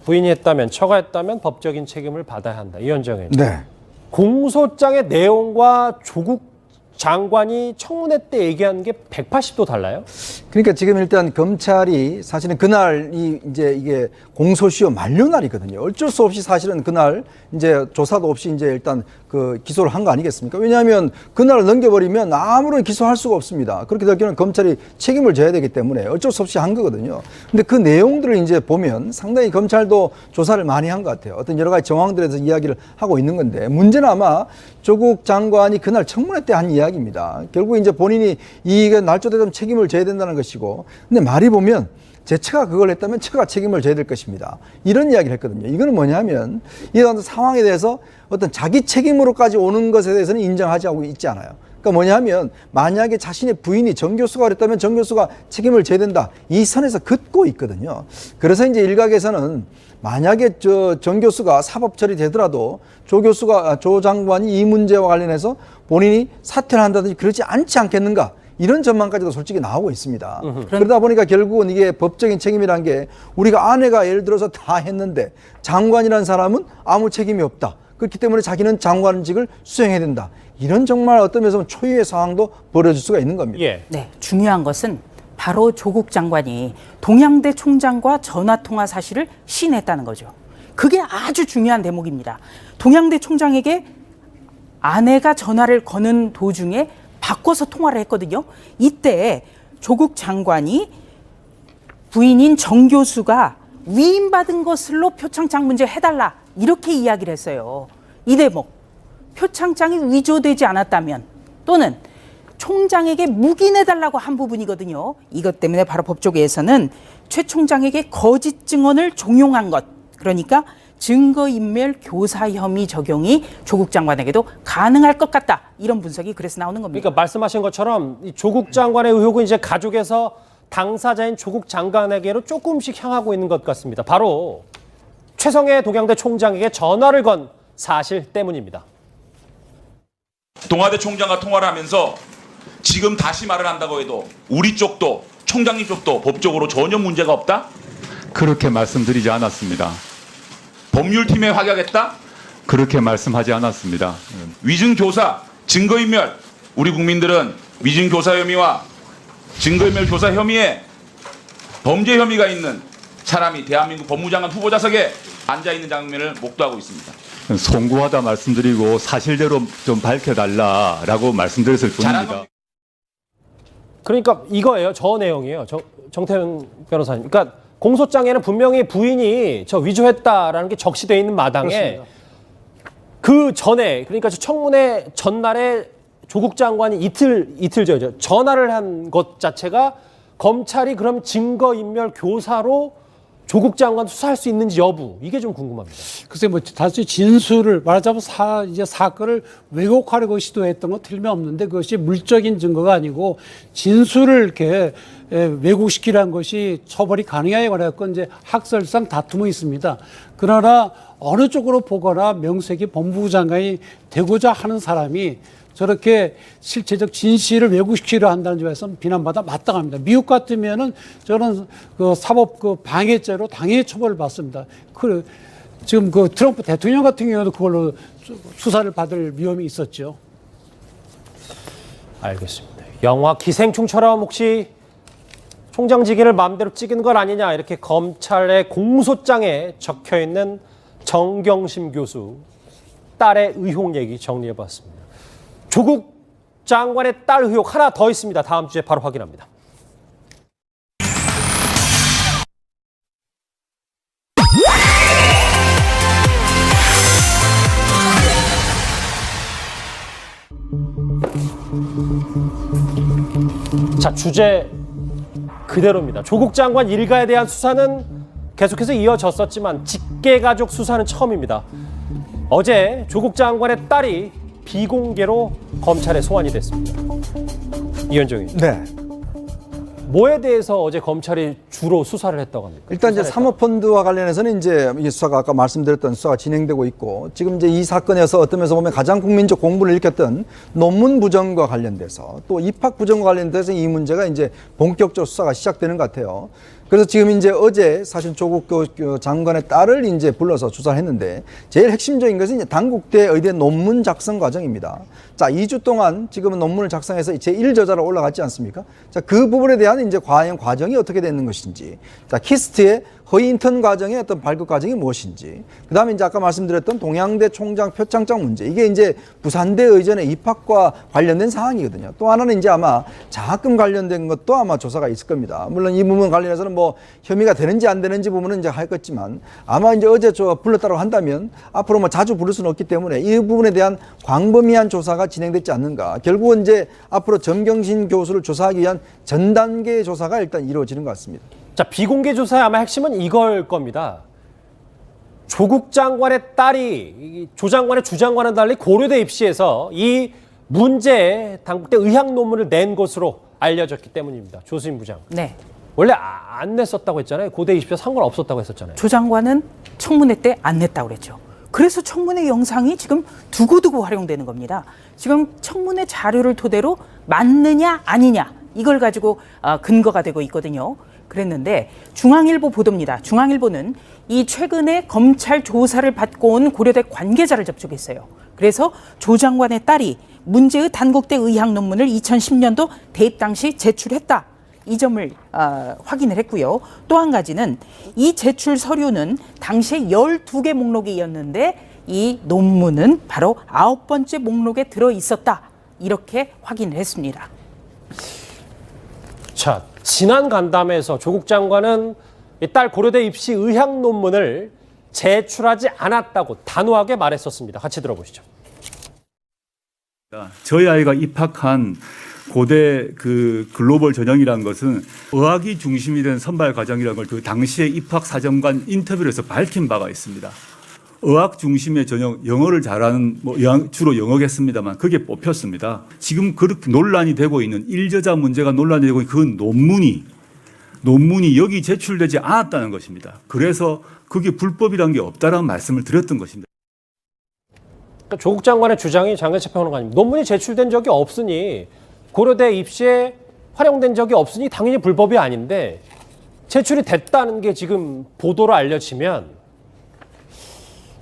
부인이 했다면, 처가 했다면 법적인 책임을 받아야 한다. 이현정 의원.
네.
공소장의 내용과 조국 장관이 청문회 때 얘기한 게 180도 달라요?
그러니까 지금 일단 검찰이 사실은 그날이 이제 이게 공소시효 만료 날이거든요. 어쩔 수 없이 사실은 그날 이제 조사도 없이 이제 일단 그 기소를 한 거 아니겠습니까? 왜냐하면 그날 넘겨버리면 아무런 기소할 수가 없습니다. 그렇게 될 경우는 검찰이 책임을 져야 되기 때문에 어쩔 수 없이 한 거거든요. 근데 그 내용들을 이제 보면 상당히 검찰도 조사를 많이 한 것 같아요. 어떤 여러 가지 정황들에 대해서 이야기를 하고 있는 건데 문제는 아마 조국 장관이 그날 청문회 때 한 이야기입니다. 결국 이제 본인이 이게 날조되면 책임을 져야 된다는 것이고, 근데 말이 보면 제 처가 그걸 했다면 처가 책임을 져야 될 것입니다. 이런 이야기를 했거든요. 이거는 뭐냐면 이런 상황에 대해서 어떤 자기 책임으로까지 오는 것에 대해서는 인정하지 하고 있지 않아요. 그러니까 뭐냐면 만약에 자신의 부인이 정 교수가 그랬다면 정 교수가 책임을 져야 된다. 이 선에서 긋고 있거든요. 그래서 이제 일각에서는 만약에 정 교수가 사법 처리되더라도 조 장관이 이 문제와 관련해서 본인이 사퇴를 한다든지 그러지 않지 않겠는가. 이런 전망까지도 솔직히 나오고 있습니다. 그러다 보니까 결국은 이게 법적인 책임이란 게 우리가 아내가 예를 들어서 다 했는데 장관이라는 사람은 아무 책임이 없다. 그렇기 때문에 자기는 장관직을 수행해야 된다. 이런 정말 어떤 면에서 초유의 상황도 벌어질 수가 있는 겁니다.
예.
네, 중요한 것은 바로 조국 장관이 동양대 총장과 전화통화 사실을 시인했다는 거죠. 그게 아주 중요한 대목입니다. 동양대 총장에게 아내가 전화를 거는 도중에 바꿔서 통화를 했거든요. 이때 조국 장관이 부인인 정 교수가 위임받은 것으로 표창장 문제 해달라 이렇게 이야기를 했어요. 이 대목, 표창장이 위조되지 않았다면 또는 총장에게 묵인해달라고 한 부분이거든요. 이것 때문에 바로 법조계에서는 최 총장에게 거짓 증언을 종용한 것, 그러니까 증거인멸 교사 혐의 적용이 조국 장관에게도 가능할 것 같다. 이런 분석이 그래서 나오는 겁니다.
그러니까 말씀하신 것처럼 이 조국 장관의 의혹은 이제 가족에서 당사자인 조국 장관에게로 조금씩 향하고 있는 것 같습니다. 바로 최성해 동양대 총장에게 전화를 건 사실 때문입니다.
동아대 총장과 통화를 하면서 지금 다시 말을 한다고 해도 우리 쪽도 총장님 쪽도 법적으로 전혀 문제가 없다?
그렇게 말씀드리지 않았습니다.
법률팀에 확약했다?
그렇게 말씀하지 않았습니다.
위증교사, 증거인멸, 우리 국민들은 위증교사 혐의와 증거인멸 교사 혐의에 범죄 혐의가 있는 사람이 대한민국 법무장관 후보자석에 앉아있는 장면을 목도하고 있습니다.
송구하다 말씀드리고 사실대로 좀 밝혀달라라고 말씀드렸을 뿐입니다.
그러니까 이거예요. 저 내용이에요. 정태현 변호사님. 그러니까 공소장에는 분명히 부인이 저 위조했다라는 게 적시되어 있는 마당에 그렇습니다. 그 전에, 그러니까 청문회 전날에 조국 장관이 이틀 전에 전화를 한 것 자체가 검찰이 그럼 증거인멸 교사로 조국 장관 수사할 수 있는지 여부, 이게 좀 궁금합니다.
글쎄 뭐 단순히 진술을 말하자면 이제 사건을 왜곡하려고 시도했던 건 틀림없는데 그것이 물적인 증거가 아니고 진술을 이렇게 왜곡시키라는 것이 처벌이 가능하에 관해서 이제 학설상 다툼이 있습니다. 그러나 어느 쪽으로 보거나 명색이 법무부 장관이 되고자 하는 사람이 저렇게 실체적 진실을 왜곡시키려 한다는 점에서는 비난받아 마땅합니다. 미국 같으면은 저는 그 사법 그 방해죄로 당연히 처벌을 받습니다. 지금 그 트럼프 대통령 같은 경우도 그걸로 수사를 받을 위험이 있었죠.
알겠습니다. 영화 기생충처럼 혹시 총장직위를 마음대로 찍은 건 아니냐, 이렇게 검찰의 공소장에 적혀 있는 정경심 교수 딸의 의혹 얘기 정리해봤습니다. 조국 장관의 딸 의혹 하나 더 있습니다. 다음 주에 바로 확인합니다. 자, 주제 그대로입니다. 조국 장관 일가에 대한 수사는 계속해서 이어졌었지만 직계가족 수사는 처음입니다. 어제 조국 장관의 딸이 비공개로 검찰에 소환이 됐습니다. 이현정이.
네.
뭐에 대해서 어제 검찰이 주로 수사를 했다고 합니까?
일단 이제 사모펀드와 관련해서는 이제 이 수사가 아까 말씀드렸던 수사가 진행되고 있고, 지금 이제 이 사건에서 어떤 면에서 보면 가장 국민적 공분을 일으켰던 논문 부정과 관련돼서 또 입학 부정과 관련돼서 이 문제가 이제 본격적으로 수사가 시작되는 것 같아요. 그래서 지금 이제 어제 사실 조국 장관의 딸을 이제 불러서 조사를 했는데, 제일 핵심적인 것은 이제 단국대 의대 논문 작성 과정입니다. 자, 2주 동안 지금은 논문을 작성해서 제1저자로 올라갔지 않습니까? 자, 그 부분에 대한 이제 과정이 어떻게 되는 것인지, 자, 키스트의 허위 인턴 과정의 어떤 발급 과정이 무엇인지, 그 다음에 이제 아까 말씀드렸던 동양대 총장 표창장 문제, 이게 이제 부산대 의전의 입학과 관련된 사항이거든요. 또 하나는 이제 아마 장학금 관련된 것도 아마 조사가 있을 겁니다. 물론 이 부분 관련해서는 뭐 혐의가 되는지 안 되는지 부분은 이제 하겠지만, 아마 이제 어제 불렀다고 한다면 앞으로 뭐 자주 부를 수는 없기 때문에 이 부분에 대한 광범위한 조사가 진행됐지 않는가. 결국은 이제 앞으로 정경심 교수를 조사하기 위한 전 단계 조사가 일단 이루어지는 것 같습니다.
자, 비공개 조사의 아마 핵심은 이걸 겁니다. 조국 장관의 딸이 조 장관의 주장과는 달리 고려대 입시에서 이 문제 단국대 의학 논문을 낸 것으로 알려졌기 때문입니다. 조수임 부장.
네.
원래 안 냈었다고 했잖아요. 고대 입시와 상관없었다고 했었잖아요.
조 장관은 청문회 때 안 냈다고 그랬죠. 그래서 청문회 영상이 지금 두고두고 활용되는 겁니다. 지금 청문회 자료를 토대로 맞느냐 아니냐 이걸 가지고 근거가 되고 있거든요. 그랬는데 중앙일보 보도입니다. 중앙일보는 이 최근에 검찰 조사를 받고 온 고려대 관계자를 접촉했어요. 그래서 조 장관의 딸이 문제의 단국대 의학 논문을 2010년도 대입 당시 제출했다. 이 점을 확인을 했고요. 또 한 가지는 이 제출 서류는 당시에 12개 목록이었는데 이 논문은 바로 9번째 목록에 들어있었다. 이렇게 확인을 했습니다.
자, 지난 간담회에서 조국 장관은 이 딸 고려대 입시 의학 논문을 제출하지 않았다고 단호하게 말했었습니다. 같이 들어보시죠.
저희 아이가 입학한 고대 그 글로벌 전형이라는 것은 의학이 중심이 된 선발 과정이라는 걸 그 당시에 입학 사정관 인터뷰를 해서 밝힌 바가 있습니다. 의학 중심의 전형, 영어를 잘하는 주로 영어겠습니다만 그게 뽑혔습니다. 지금 그렇게 논란이 되고 있는 일저자 문제가 논란이 되고 있는 그 논문이 여기 제출되지 않았다는 것입니다. 그래서 그게 불법이라는 게 없다라는 말씀을 드렸던 것입니다.
그러니까 조국 장관의 주장이 장현철 평론가님, 논문이 제출된 적이 없으니 고려대 입시에 활용된 적이 없으니 당연히 불법이 아닌데 제출이 됐다는 게 지금 보도로 알려지면,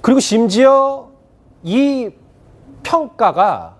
그리고 심지어 이 평가가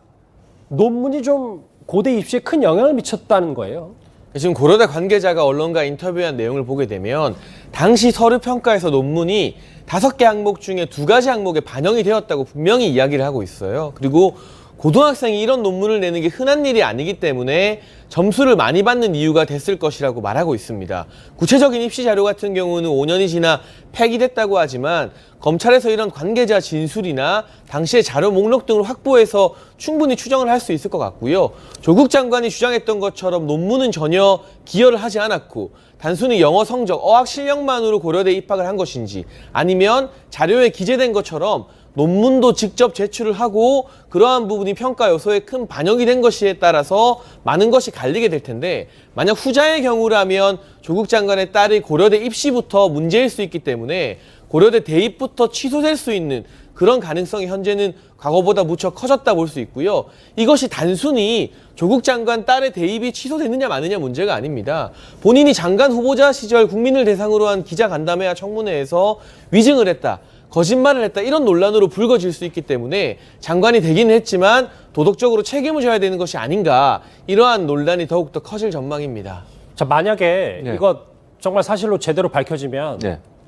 논문이 좀 고대 입시에 큰 영향을 미쳤다는 거예요.
지금 고려대 관계자가 언론과 인터뷰한 내용을 보게 되면 당시 서류 평가에서 논문이 5개 항목 중에 2가지 항목에 반영이 되었다고 분명히 이야기를 하고 있어요. 그리고 고등학생이 이런 논문을 내는 게 흔한 일이 아니기 때문에 점수를 많이 받는 이유가 됐을 것이라고 말하고 있습니다. 구체적인 입시 자료 같은 경우는 5년이 지나 폐기됐다고 하지만 검찰에서 이런 관계자 진술이나 당시의 자료 목록 등을 확보해서 충분히 추정을 할 수 있을 것 같고요. 조국 장관이 주장했던 것처럼 논문은 전혀 기여를 하지 않았고 단순히 영어 성적, 어학 실력만으로 고려대 입학을 한 것인지, 아니면 자료에 기재된 것처럼 논문도 직접 제출을 하고 그러한 부분이 평가 요소에 큰 반영이 된 것에 따라서 많은 것이 갈리게 될 텐데, 만약 후자의 경우라면 조국 장관의 딸이 고려대 입시부터 문제일 수 있기 때문에 고려대 대입부터 취소될 수 있는 그런 가능성이 현재는 과거보다 무척 커졌다 볼 수 있고요. 이것이 단순히 조국 장관 딸의 대입이 취소됐느냐 마느냐 문제가 아닙니다. 본인이 장관 후보자 시절 국민을 대상으로 한 기자간담회와 청문회에서 위증을 했다, 거짓말을 했다, 이런 논란으로 불거질 수 있기 때문에 장관이 되기는 했지만 도덕적으로 책임을 져야 되는 것이 아닌가, 이러한 논란이 더욱더 커질 전망입니다.
자, 만약에 이거 정말 사실로 제대로 밝혀지면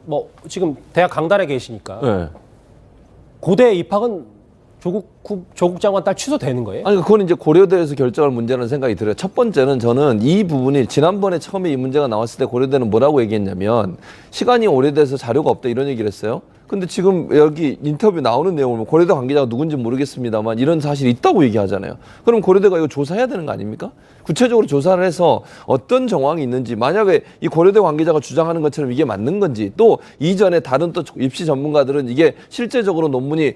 뭐 지금 대학 강단에 계시니까 고대 입학은 조국 장관 딸 취소되는 거예요?
아니, 그건 이제 고려대에서 결정할 문제라는 생각이 들어요. 첫 번째는 저는 이 부분이 지난번에 처음에 이 문제가 나왔을 때 고려대는 뭐라고 얘기했냐면 시간이 오래돼서 자료가 없다 이런 얘기를 했어요. 근데 지금 여기 인터뷰 나오는 내용을 보면 고려대 관계자가 누군지 모르겠습니다만 이런 사실이 있다고 얘기하잖아요. 그럼 고려대가 이거 조사해야 되는 거 아닙니까? 구체적으로 조사를 해서 어떤 정황이 있는지, 만약에 이 고려대 관계자가 주장하는 것처럼 이게 맞는 건지, 또 이전에 다른 또 입시 전문가들은 이게 실제적으로 논문이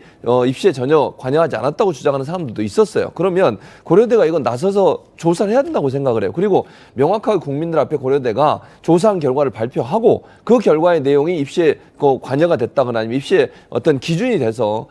입시에 전혀 관여하지 일어나지 않았다고 주장하는 사람들도 있었어요. 그러면 고려대가 이건 나서서 조사를 해야 된다고 생각을 해요. 그리고 명확하게 국민들 앞에 고려대가 조사한 결과를 발표하고 그 결과의 내용이 입시에 관여가 됐다거나 아니면 입시에 어떤 기준이 돼서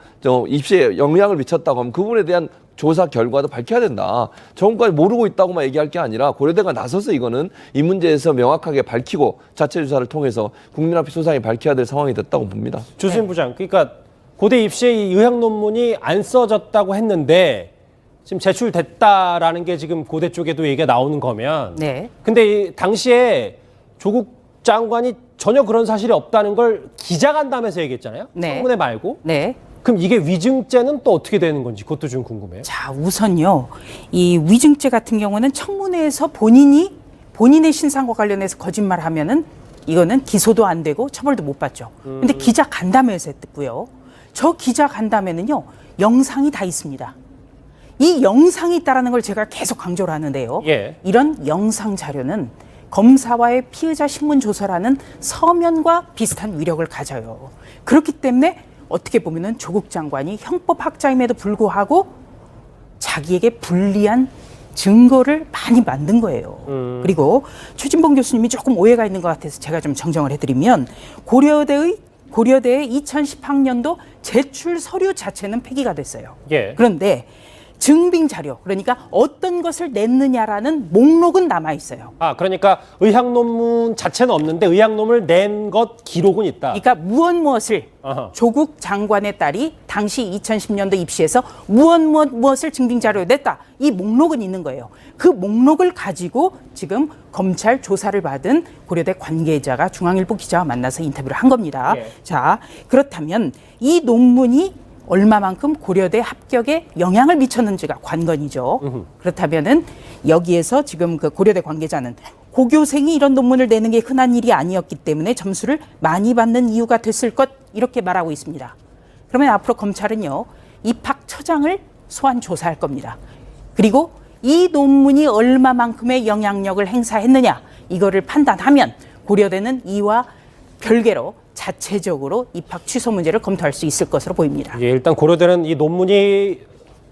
입시에 영향을 미쳤다고 하면 그 부분에 대한 조사 결과도 밝혀야 된다. 정부까지 모르고 있다고만 얘기할 게 아니라 고려대가 나서서 이거는 이 문제에서 명확하게 밝히고 자체 조사를 통해서 국민 앞에 소상히 밝혀야 될 상황이 됐다고 봅니다.
조수진 부장, 그러니까 고대 입시에 이 의학 논문이 안 써졌다고 했는데 지금 제출됐다라는 게 지금 고대 쪽에도 얘기가 나오는 거면
네.
근데 당시에 조국 장관이 전혀 그런 사실이 없다는 걸 기자간담회에서 얘기했잖아요.
네.
청문회 말고.
네.
그럼 이게 위증죄는 또 어떻게 되는 건지 그것도 좀 궁금해요.
자, 우선요. 이 위증죄 같은 경우는 청문회에서 본인의 신상과 관련해서 거짓말하면은 이거는 기소도 안 되고 처벌도 못 받죠. 근데 기자 간담회에서 했고요. 저 기자 간담회는요. 영상이 다 있습니다. 이 영상이 있다라는 걸 제가 계속 강조를 하는데요.
예.
이런 영상 자료는 검사와의 피의자 신문 조서라는 서면과 비슷한 위력을 가져요. 그렇기 때문에 어떻게 보면은 조국 장관이 형법학자임에도 불구하고 자기에게 불리한 증거를 많이 만든 거예요. 그리고 최진봉 교수님이 조금 오해가 있는 것 같아서 제가 좀 정정을 해드리면 고려대의 2010학년도 제출 서류 자체는 폐기가 됐어요.
예.
그런데 증빙 자료, 그러니까 어떤 것을 냈느냐라는 목록은 남아 있어요.
아, 그러니까 의학 논문 자체는 없는데 의학 논문을 낸 것 기록은 있다.
그러니까 무엇을 조국 장관의 딸이 당시 2010년도 입시에서 무엇을 증빙 자료에 냈다. 이 목록은 있는 거예요. 그 목록을 가지고 지금 검찰 조사를 받은 고려대 관계자가 중앙일보 기자와 만나서 인터뷰를 한 겁니다.
예.
자, 그렇다면 이 논문이 얼마만큼 고려대 합격에 영향을 미쳤는지가 관건이죠. 그렇다면은 여기에서 지금 그 고려대 관계자는 고교생이 이런 논문을 내는 게 흔한 일이 아니었기 때문에 점수를 많이 받는 이유가 됐을 것 이렇게 말하고 있습니다. 그러면 앞으로 검찰은요, 입학처장을 소환 조사할 겁니다. 그리고 이 논문이 얼마만큼의 영향력을 행사했느냐 이거를 판단하면 고려대는 이와 별개로 자체적으로 입학 취소 문제를 검토할 수 있을 것으로 보입니다.
예, 일단 고려대는 이 논문이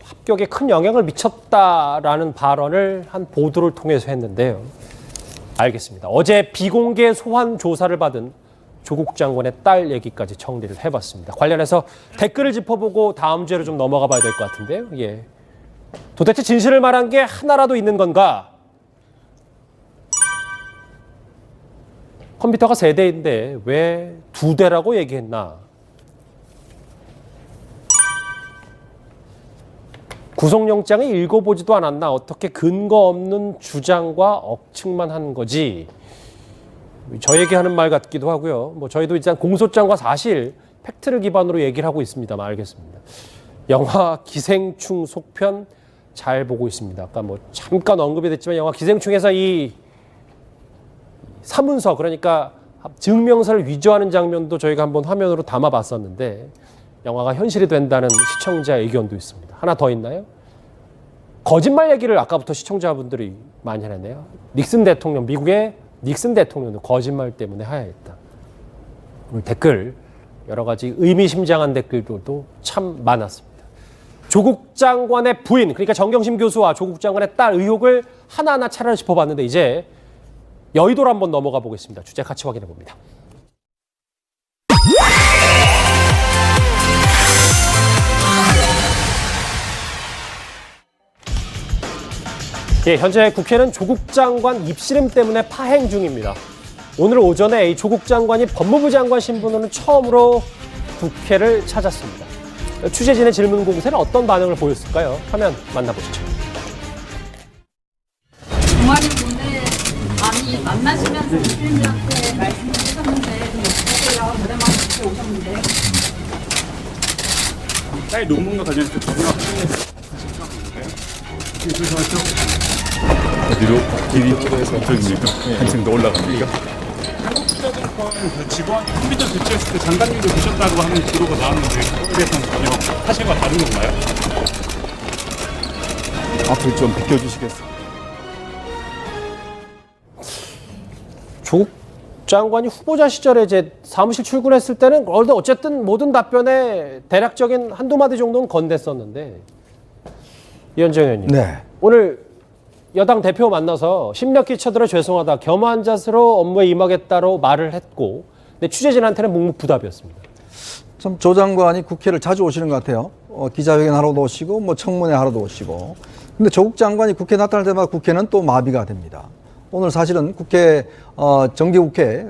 합격에 큰 영향을 미쳤다라는 발언을 한 보도를 통해서 했는데요. 알겠습니다. 어제 비공개 소환 조사를 받은 조국 장관의 딸 얘기까지 정리를 해봤습니다. 관련해서 댓글을 짚어보고 다음 주제로 좀 넘어가 봐야 될 것 같은데요. 예. 도대체 진실을 말한 게 하나라도 있는 건가? 컴퓨터가 3대인데 왜 2대라고 얘기했나? 구속영장을 읽어보지도 않았나? 어떻게 근거 없는 주장과 억측만 한 거지? 저에게 하는 말 같기도 하고요. 뭐 저희도 일단 공소장과 사실, 팩트를 기반으로 얘기를 하고 있습니다만 알겠습니다. 영화 기생충 속편 잘 보고 있습니다. 아까 뭐 잠깐 언급이 됐지만 영화 기생충에서 이 사문서, 그러니까 증명서를 위조하는 장면도 저희가 한번 화면으로 담아봤었는데 영화가 현실이 된다는 시청자 의견도 있습니다. 하나 더 있나요? 거짓말 얘기를 아까부터 시청자분들이 많이 하네요. 닉슨 대통령, 미국의 닉슨 대통령도 거짓말 때문에 하야했다. 오늘 댓글 여러 가지 의미심장한 댓글도 참 많았습니다. 조국 장관의 부인, 그러니까 정경심 교수와 조국 장관의 딸 의혹을 하나하나 차례로 짚어봤는데 이제 여의도로 한번 넘어가 보겠습니다. 주제 같이 확인해 봅니다. 예, 현재 국회는 조국 장관 입씨름 때문에 파행 중입니다. 오늘 오전에 이 조국 장관이 법무부 장관 신분으로는 처음으로 국회를 찾았습니다. 취재진의 질문 공세는 어떤 반응을 보였을까요? 화면 만나보시죠.
동아리 오늘 많이 만나시면서 교수님한테 말씀을 하셨는데 좀 어떠세요? 무대만 듣고 오셨는데.
딸 논문과 관련해서 전화 어디로? 길이 이쪽입니까? 한층 더 올라갑니까? 한국투자증권 그 직원 컴퓨터 교체했을 때 장관님도 계셨다고 하는 기록가 나왔는데 그거에 대해서는 전혀 사실과 다른 건가요? 앞을 좀 비켜주시겠어요?
조국 장관이 후보자 시절에 이제 사무실 출근했을 때는 어쨌든 모든 답변에 대략적인 한두 마디 정도는 건넸었는데, 이현정 의원님.
네.
오늘 여당 대표 만나서 심력 끼쳐들어 죄송하다, 겸허한 자세로 업무에 임하겠다로 말을 했고, 근데 취재진한테는 묵묵부답이었습니다.
참 조 장관이 국회를 자주 오시는 것 같아요. 기자회견 하러도 오시고 뭐 청문회 하러도 오시고. 근데 조국 장관이 국회 나타날 때마다 국회는 또 마비가 됩니다. 오늘 사실은 국회 정기국회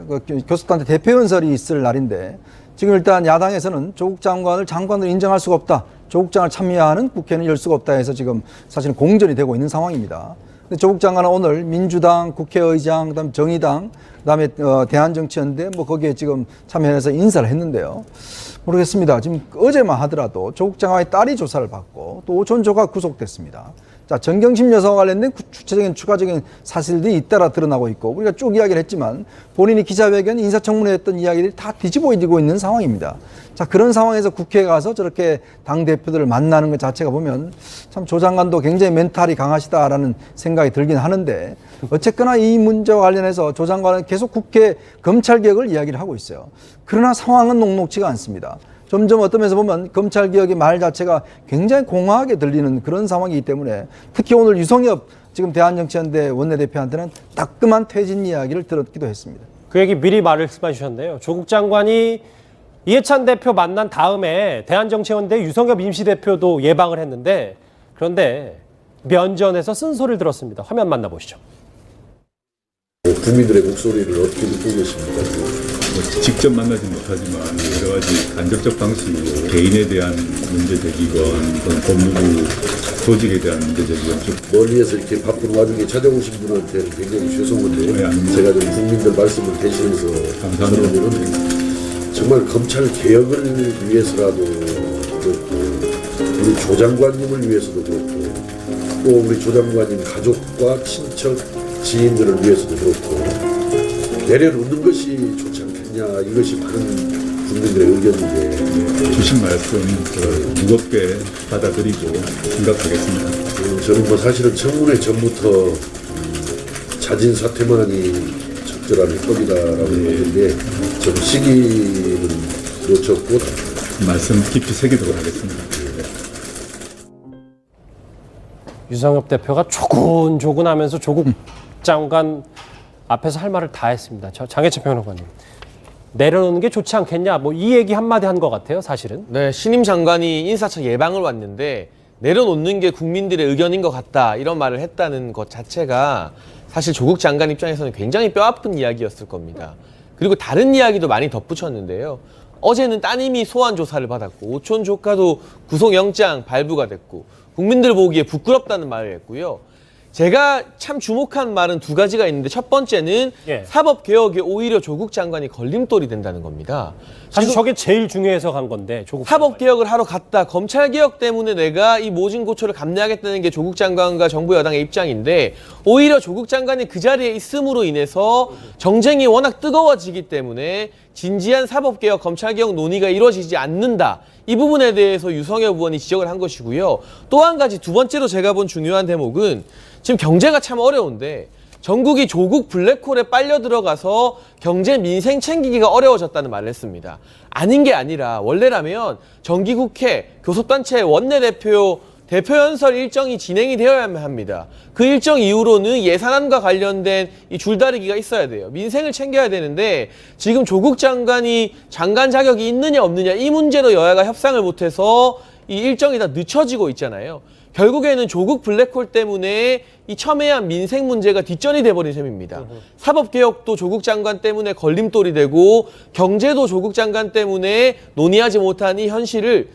교섭단체 대표연설이 있을 날인데 지금 일단 야당에서는 조국 장관을 장관으로 인정할 수가 없다. 조국 장관을 참여하는 국회는 열 수가 없다 해서 지금 사실은 공전이 되고 있는 상황입니다. 근데 조국 장관은 오늘 민주당 국회의장, 그다음 정의당, 그다음에 대한정치연대 뭐 거기에 지금 참여해서 인사를 했는데요. 모르겠습니다. 지금 어제만 하더라도 조국 장관의 딸이 조사를 받고 또 오촌 조카가 구속됐습니다. 자, 정경심 여사와 관련된 구체적인 추가적인 사실들이 잇따라 드러나고 있고 우리가 쭉 이야기를 했지만 본인이 기자회견, 인사청문회 했던 이야기들이 다 뒤집어지고 있는 상황입니다. 자, 그런 상황에서 국회에 가서 저렇게 당대표들을 만나는 것 자체가 보면 참 조 장관도 굉장히 멘탈이 강하시다라는 생각이 들긴 하는데 어쨌거나 이 문제와 관련해서 조 장관은 계속 국회 검찰개혁을 이야기를 하고 있어요. 그러나 상황은 녹록지가 않습니다. 점점 어떤 면에서 보면 검찰개혁의 말 자체가 굉장히 공허하게 들리는 그런 상황이기 때문에 특히 오늘 유성엽 지금 대한정치연대 원내대표한테는 따끔한 퇴진 이야기를 들었기도 했습니다.
그 얘기 미리 말씀해 주셨는데요. 조국 장관이 이해찬 대표 만난 다음에 대한정치연대 유성엽 임시대표도 예방을 했는데, 그런데 면전에서 쓴소리를 들었습니다. 화면 만나보시죠.
국민들의 목소리를 어떻게 듣고 계십니까?
직접 만나지 못하지만 여러 가지 간접적 방식으로 개인에 대한 문제 제기건 또는 법무부 조직에 대한 문제 제기건 쭉
멀리에서 이렇게 바쁜 와중에 찾아오신 분한테는 굉장히 죄송한데 제가 좀 국민들 말씀을 대신해서 감사합니다. 정말 검찰 개혁을 위해서라도 그렇고 우리 조 장관님을 위해서도 그렇고 또 우리 조 장관님 가족과 친척 지인들을 위해서도 그렇고 내려놓는 것이 좋지 않겠냐, 이것이 많은 국민들의 의견인데
주신 말씀 무겁게 받아들이고 생각하겠습니다.
저는 뭐 사실은 청문회 전부터 자진 사퇴만이 적절한 해법이다라고 보는데 좀 시기는 놓쳤고
말씀 깊이 새기도록 하겠습니다.
유성엽 대표가 조근조근하면서 조국 장관 앞에서 할 말을 다 했습니다. 저 장혜철 평론가님, 내려놓는 게 좋지 않겠냐, 뭐 이 얘기 한마디 한 것 같아요, 사실은.
네, 신임 장관이 인사처 예방을 왔는데 내려놓는 게 국민들의 의견인 것 같다, 이런 말을 했다는 것 자체가 사실 조국 장관 입장에서는 굉장히 뼈아픈 이야기였을 겁니다. 그리고 다른 이야기도 많이 덧붙였는데요. 어제는 따님이 소환 조사를 받았고 오촌 조카도 구속영장 발부가 됐고 국민들 보기에 부끄럽다는 말을 했고요. 제가 참 주목한 말은 두 가지가 있는데 첫 번째는 사법개혁에 오히려 조국 장관이 걸림돌이 된다는 겁니다.
사실 저게 제일 중요해서 간 건데 조국
사법개혁을 하러 갔다 검찰개혁 때문에 내가 이 모진 고초를 감내하겠다는 게 조국 장관과 정부 여당의 입장인데 오히려 조국 장관이 그 자리에 있음으로 인해서 정쟁이 워낙 뜨거워지기 때문에 진지한 사법개혁, 검찰개혁 논의가 이루어지지 않는다. 이 부분에 대해서 유성엽 의원이 지적을 한 것이고요. 또 한 가지 두 번째로 제가 본 중요한 대목은 지금 경제가 참 어려운데 전국이 조국 블랙홀에 빨려 들어가서 경제 민생 챙기기가 어려워졌다는 말을 했습니다. 아닌 게 아니라 원래라면 정기국회, 교섭단체 원내대표, 대표연설 일정이 진행이 되어야만 합니다. 그 일정 이후로는 예산안과 관련된 이 줄다리기가 있어야 돼요. 민생을 챙겨야 되는데 지금 조국 장관이 장관 자격이 있느냐 없느냐 이 문제로 여야가 협상을 못해서 이 일정이 다 늦춰지고 있잖아요. 결국에는 조국 블랙홀 때문에 이 첨예한 민생 문제가 뒷전이 돼버린 셈입니다. 사법개혁도 조국 장관 때문에 걸림돌이 되고 경제도 조국 장관 때문에 논의하지 못한 이 현실을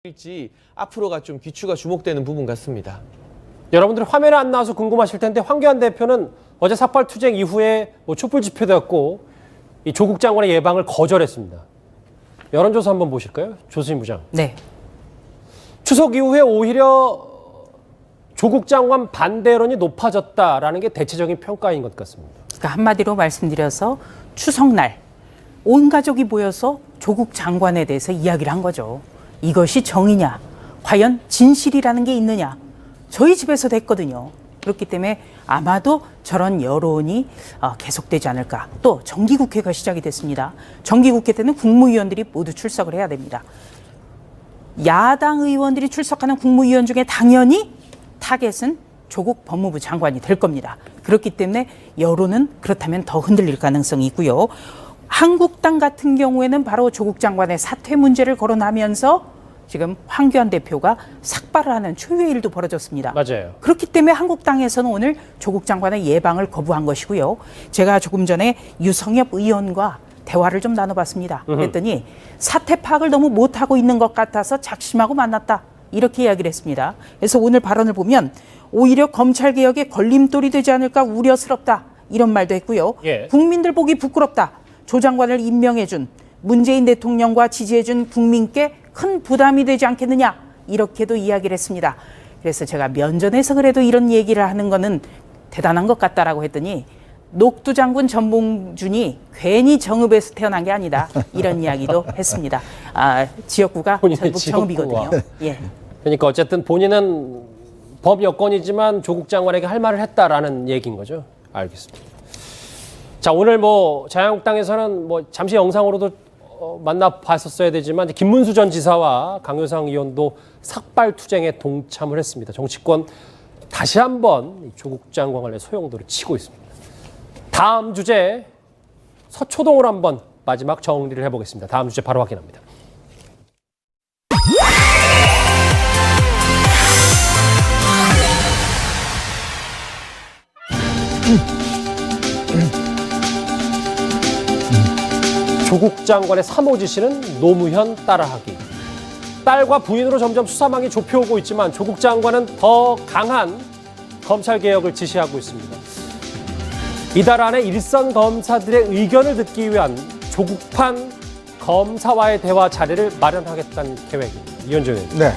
일지 앞으로가 좀 귀추가 주목되는 부분 같습니다.
여러분들 화면에 안 나와서 궁금하실 텐데 황교안 대표는 어제 삭발 투쟁 이후에 촛불 집회되었고 이 조국 장관의 예방을 거절했습니다. 여론조사 한번 보실까요? 조수진 부장.
네.
추석 이후에 오히려 조국 장관 반대 여론이 높아졌다라는 게 대체적인 평가인 것 같습니다.
그러니까 한마디로 말씀드려서 추석날 온 가족이 모여서 조국 장관에 대해서 이야기를 한 거죠. 이것이 정의냐? 과연 진실이라는 게 있느냐? 저희 집에서도 했거든요. 그렇기 때문에 아마도 저런 여론이 계속되지 않을까. 또 정기국회가 시작이 됐습니다. 정기국회 때는 국무위원들이 모두 출석을 해야 됩니다. 야당 의원들이 출석하는 국무위원 중에 당연히 타겟은 조국 법무부 장관이 될 겁니다. 그렇기 때문에 여론은 그렇다면 더 흔들릴 가능성이 있고요. 한국당 같은 경우에는 바로 조국 장관의 사퇴 문제를 거론하면서 지금 황교안 대표가 삭발을 하는 초유의 일도 벌어졌습니다.
맞아요.
그렇기 때문에 한국당에서는 오늘 조국 장관의 예방을 거부한 것이고요. 제가 조금 전에 유성엽 의원과 대화를 좀 나눠봤습니다. 그랬더니 사태 파악을 너무 못하고 있는 것 같아서 작심하고 만났다. 이렇게 이야기를 했습니다. 그래서 오늘 발언을 보면 오히려 검찰개혁에 걸림돌이 되지 않을까 우려스럽다. 이런 말도 했고요.
예.
국민들 보기 부끄럽다. 조 장관을 임명해준 문재인 대통령과 지지해준 국민께 큰 부담이 되지 않겠느냐. 이렇게도 이야기를 했습니다. 그래서 제가 면전에서 그래도 이런 얘기를 하는 거는 대단한 것 같다라고 했더니 녹두 장군 전봉준이 괜히 정읍에서 태어난 게 아니다. 이런 이야기도 했습니다. 지역구가 전북 정읍이거든요. 예.
그러니까 어쨌든 본인은 법 여건이지만 조국 장관에게 할 말을 했다라는 얘기인 거죠. 알겠습니다. 자, 오늘 뭐 자유한국당에서는 뭐 잠시 영상으로도 만나봤었어야 되지만 김문수 전 지사와 강효상 의원도 삭발 투쟁에 동참을 했습니다. 정치권 다시 한번 조국 장관의 소용돌이를 치고 있습니다. 다음 주제 서초동으로 한번 마지막 정리를 해보겠습니다. 다음 주제 바로 확인합니다. 조국 장관의 3호 지시는 노무현 따라하기. 딸과 부인으로 점점 수사망이 좁혀오고 있지만 조국 장관은 더 강한 검찰개혁을 지시하고 있습니다. 이달 안에 일선 검사들의 의견을 듣기 위한 조국판 검사와의 대화 자리를 마련하겠다는 계획입니다. 이현정 의원.
네.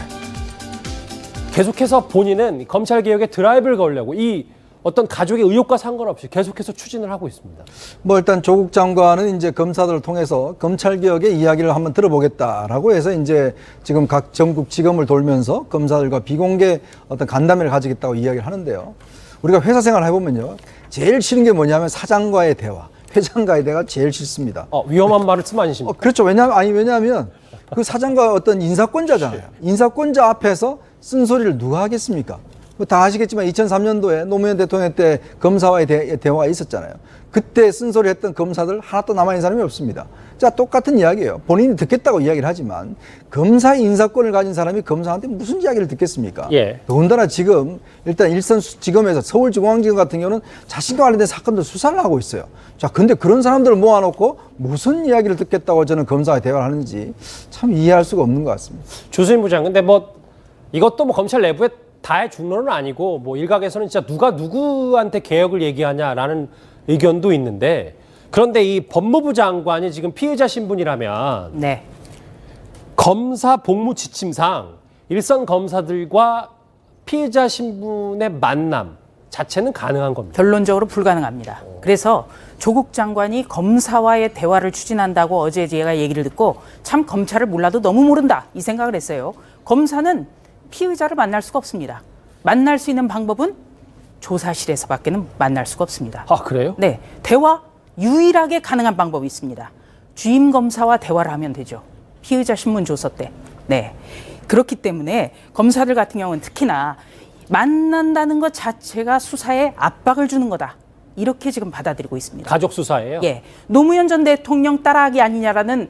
계속해서 본인은 검찰개혁에 드라이브를 걸려고 이 어떤 가족의 의혹과 상관없이 계속해서 추진을 하고 있습니다.
뭐 일단 조국 장관은 이제 검사들을 통해서 검찰개혁의 이야기를 한번 들어보겠다라고 해서 이제 지금 각 전국 지검을 돌면서 검사들과 비공개 어떤 간담회를 가지겠다고 이야기를 하는데요. 우리가 회사 생활을 해보면요. 제일 싫은 게 뭐냐면 사장과의 대화, 회장과의 대화가 제일 싫습니다.
위험한 말씀 아니십니까?
그렇죠. 왜냐하면 그 사장과 어떤 인사권자잖아요. 인사권자 앞에서 쓴소리를 누가 하겠습니까? 다 아시겠지만 2003년도에 노무현 대통령 때 검사와의 대화가 있었잖아요. 그때 쓴소리 했던 검사들 하나도 남아있는 사람이 없습니다. 자, 똑같은 이야기예요. 본인이 듣겠다고 이야기를 하지만 검사의 인사권을 가진 사람이 검사한테 무슨 이야기를 듣겠습니까?
예.
더군다나 지금 일단 일선지검에서 서울중앙지검 같은 경우는 자신과 관련된 사건들 수사를 하고 있어요. 자, 근데 그런 사람들을 모아놓고 무슨 이야기를 듣겠다고 저는 검사와 대화를 하는지 참 이해할 수가 없는 것 같습니다.
주수인 부장, 근데 뭐 이것도 뭐 검찰 내부에 다의 중론은 아니고 뭐 일각에서는 진짜 누가 누구한테 개혁을 얘기하냐라는 의견도 있는데, 그런데 이 법무부 장관이 지금 피해자 신분이라면
네.
검사 복무 지침상 일선 검사들과 피해자 신분의 만남 자체는 가능한 겁니다.
결론적으로 불가능합니다. 그래서 조국 장관이 검사와의 대화를 추진한다고 어제 제가 얘기를 듣고 참 검찰을 몰라도 너무 모른다 이 생각을 했어요. 검사는 피의자를 만날 수가 없습니다. 만날 수 있는 방법은 조사실에서밖에는 만날 수가 없습니다.
아, 그래요?
네, 대화 유일하게 가능한 방법이 있습니다. 주임 검사와 대화를 하면 되죠. 피의자 신문 조서 때. 네, 그렇기 때문에 검사들 같은 경우는 특히나 만난다는 것 자체가 수사에 압박을 주는 거다. 이렇게 지금 받아들이고 있습니다.
가족 수사예요?
예, 노무현 전 대통령 따라하기 아니냐라는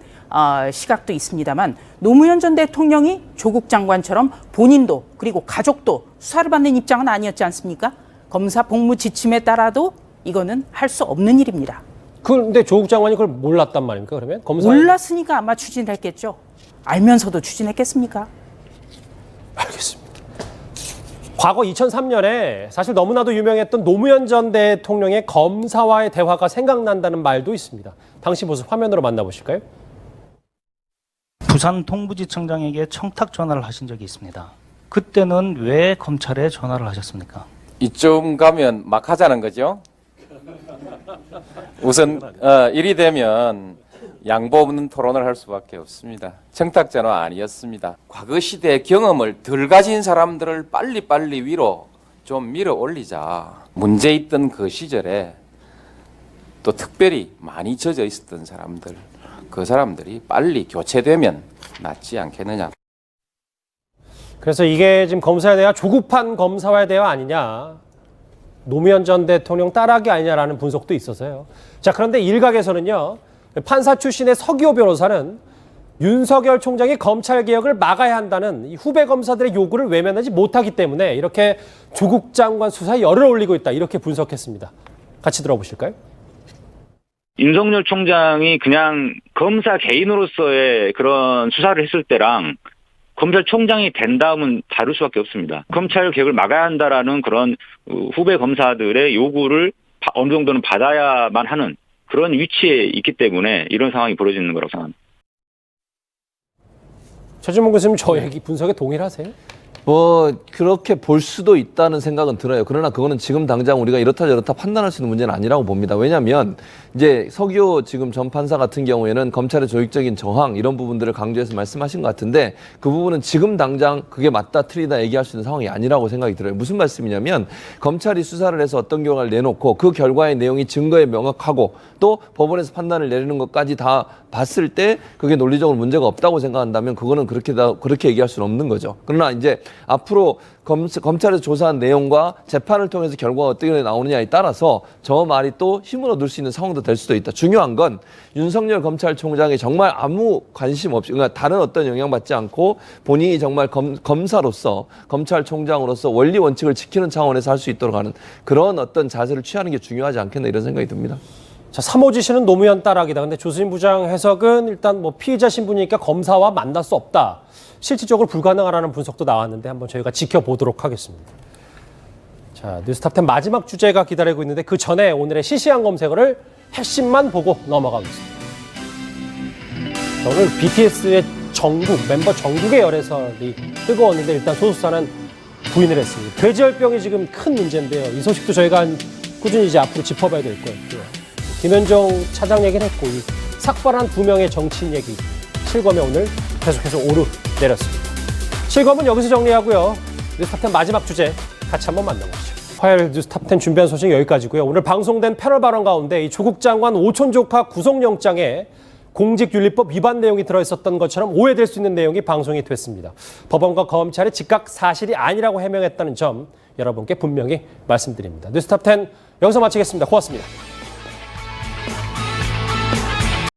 시각도 있습니다만 노무현 전 대통령이 조국 장관처럼 본인도 그리고 가족도 수사를 받는 입장은 아니었지 않습니까? 검사 복무 지침에 따라도 이거는 할 수 없는 일입니다.
그런데 조국 장관이 그걸 몰랐단 말입니까? 그러면 검사
몰랐으니까 아마 추진했겠죠. 알면서도 추진했겠습니까?
알겠습니다. 과거 2003년에 사실 너무나도 유명했던 노무현 전 대통령의 검사와의 대화가 생각난다는 말도 있습니다. 당시 모습 화면으로 만나보실까요?
부산 동부지청장에게 청탁 전화를 하신 적이 있습니다. 그때는 왜 검찰에 전화를 하셨습니까?
이쯤 가면 막 하자는 거죠. 우선 일이 되면 양보 없는 토론을 할 수밖에 없습니다. 청탁전은 아니었습니다. 과거 시대의 경험을 덜 가진 사람들을 빨리빨리 위로 좀 밀어 올리자. 문제 있던 그 시절에 또 특별히 많이 젖어 있었던 사람들, 그 사람들이 빨리 교체되면 낫지 않겠느냐.
그래서 이게 지금 검사에 대한 조급한 검사와의 대화 아니냐. 노무현 전 대통령 따라하기 아니냐라는 분석도 있어서요. 자, 그런데 일각에서는요. 판사 출신의 서기호 변호사는 윤석열 총장이 검찰개혁을 막아야 한다는 이 후배 검사들의 요구를 외면하지 못하기 때문에 이렇게 조국 장관 수사에 열을 올리고 있다. 이렇게 분석했습니다. 같이 들어보실까요?
윤석열 총장이 그냥 검사 개인으로서의 그런 수사를 했을 때랑 검찰총장이 된 다음은 다를 수밖에 없습니다. 검찰 개혁을 막아야 한다라는 그런 후배 검사들의 요구를 어느 정도는 받아야만 하는 그런 위치에 있기 때문에 이런 상황이 벌어지는 거라고 생각합니다.
최준봉 교수님 저 얘기 분석에 동일하세요?
뭐 그렇게 볼 수도 있다는 생각은 들어요. 그러나 그거는 지금 당장 우리가 이렇다 저렇다 판단할 수 있는 문제는 아니라고 봅니다. 왜냐하면 이제 서기호 지금 전 판사 같은 경우에는 검찰의 조직적인 저항 이런 부분들을 강조해서 말씀하신 것 같은데 그 부분은 지금 당장 그게 맞다 틀리다 얘기할 수 있는 상황이 아니라고 생각이 들어요. 무슨 말씀이냐면 검찰이 수사를 해서 어떤 결과를 내놓고 그 결과의 내용이 증거에 명확하고 또 법원에서 판단을 내리는 것까지 다 봤을 때 그게 논리적으로 문제가 없다고 생각한다면 그거는 그렇게 얘기할 수는 없는 거죠. 그러나 이제 앞으로 검찰에서 조사한 내용과 재판을 통해서 결과가 어떻게 나오느냐에 따라서 저 말이 또 힘을 얻을 수 있는 상황도 될 수도 있다. 중요한 건 윤석열 검찰총장이 정말 아무 관심 없이 그러니까 다른 어떤 영향받지 않고 본인이 정말 검사로서 검찰총장으로서 원리 원칙을 지키는 차원에서 할 수 있도록 하는 그런 어떤 자세를 취하는 게 중요하지 않겠나 이런 생각이 듭니다.
자, 3호 지시는 노무현 따라하기다. 근데 조수진 부장 해석은 일단 뭐 피의자 신분이니까 검사와 만날 수 없다. 실질적으로 불가능하다는 분석도 나왔는데 한번 저희가 지켜보도록 하겠습니다. 자, 뉴스탑10 마지막 주제가 기다리고 있는데 그 전에 오늘의 시시한 검색어를 핵심만 보고 넘어가겠습니다. 자, 오늘 BTS의 멤버 정국의 열애설이 뜨거웠는데 일단 소속사는 부인을 했습니다. 돼지열병이 지금 큰 문제인데요. 이 소식도 저희가 꾸준히 이제 앞으로 짚어봐야 될 거고요. 김현종 차장 얘기는 했고 이 삭발한 2명의 정치인 얘기 실검에 오늘 계속해서 오르내렸습니다. 실검은 여기서 정리하고요. 뉴스탑10 마지막 주제 같이 한번 만나보시죠. 화요일 뉴스탑10 준비한 소식 여기까지고요. 오늘 방송된 패널 발언 가운데 이 조국 장관 오촌 조카 구속영장에 공직윤리법 위반 내용이 들어있었던 것처럼 오해될 수 있는 내용이 방송이 됐습니다. 법원과 검찰이 즉각 사실이 아니라고 해명했다는 점 여러분께 분명히 말씀드립니다. 뉴스탑10 여기서 마치겠습니다. 고맙습니다.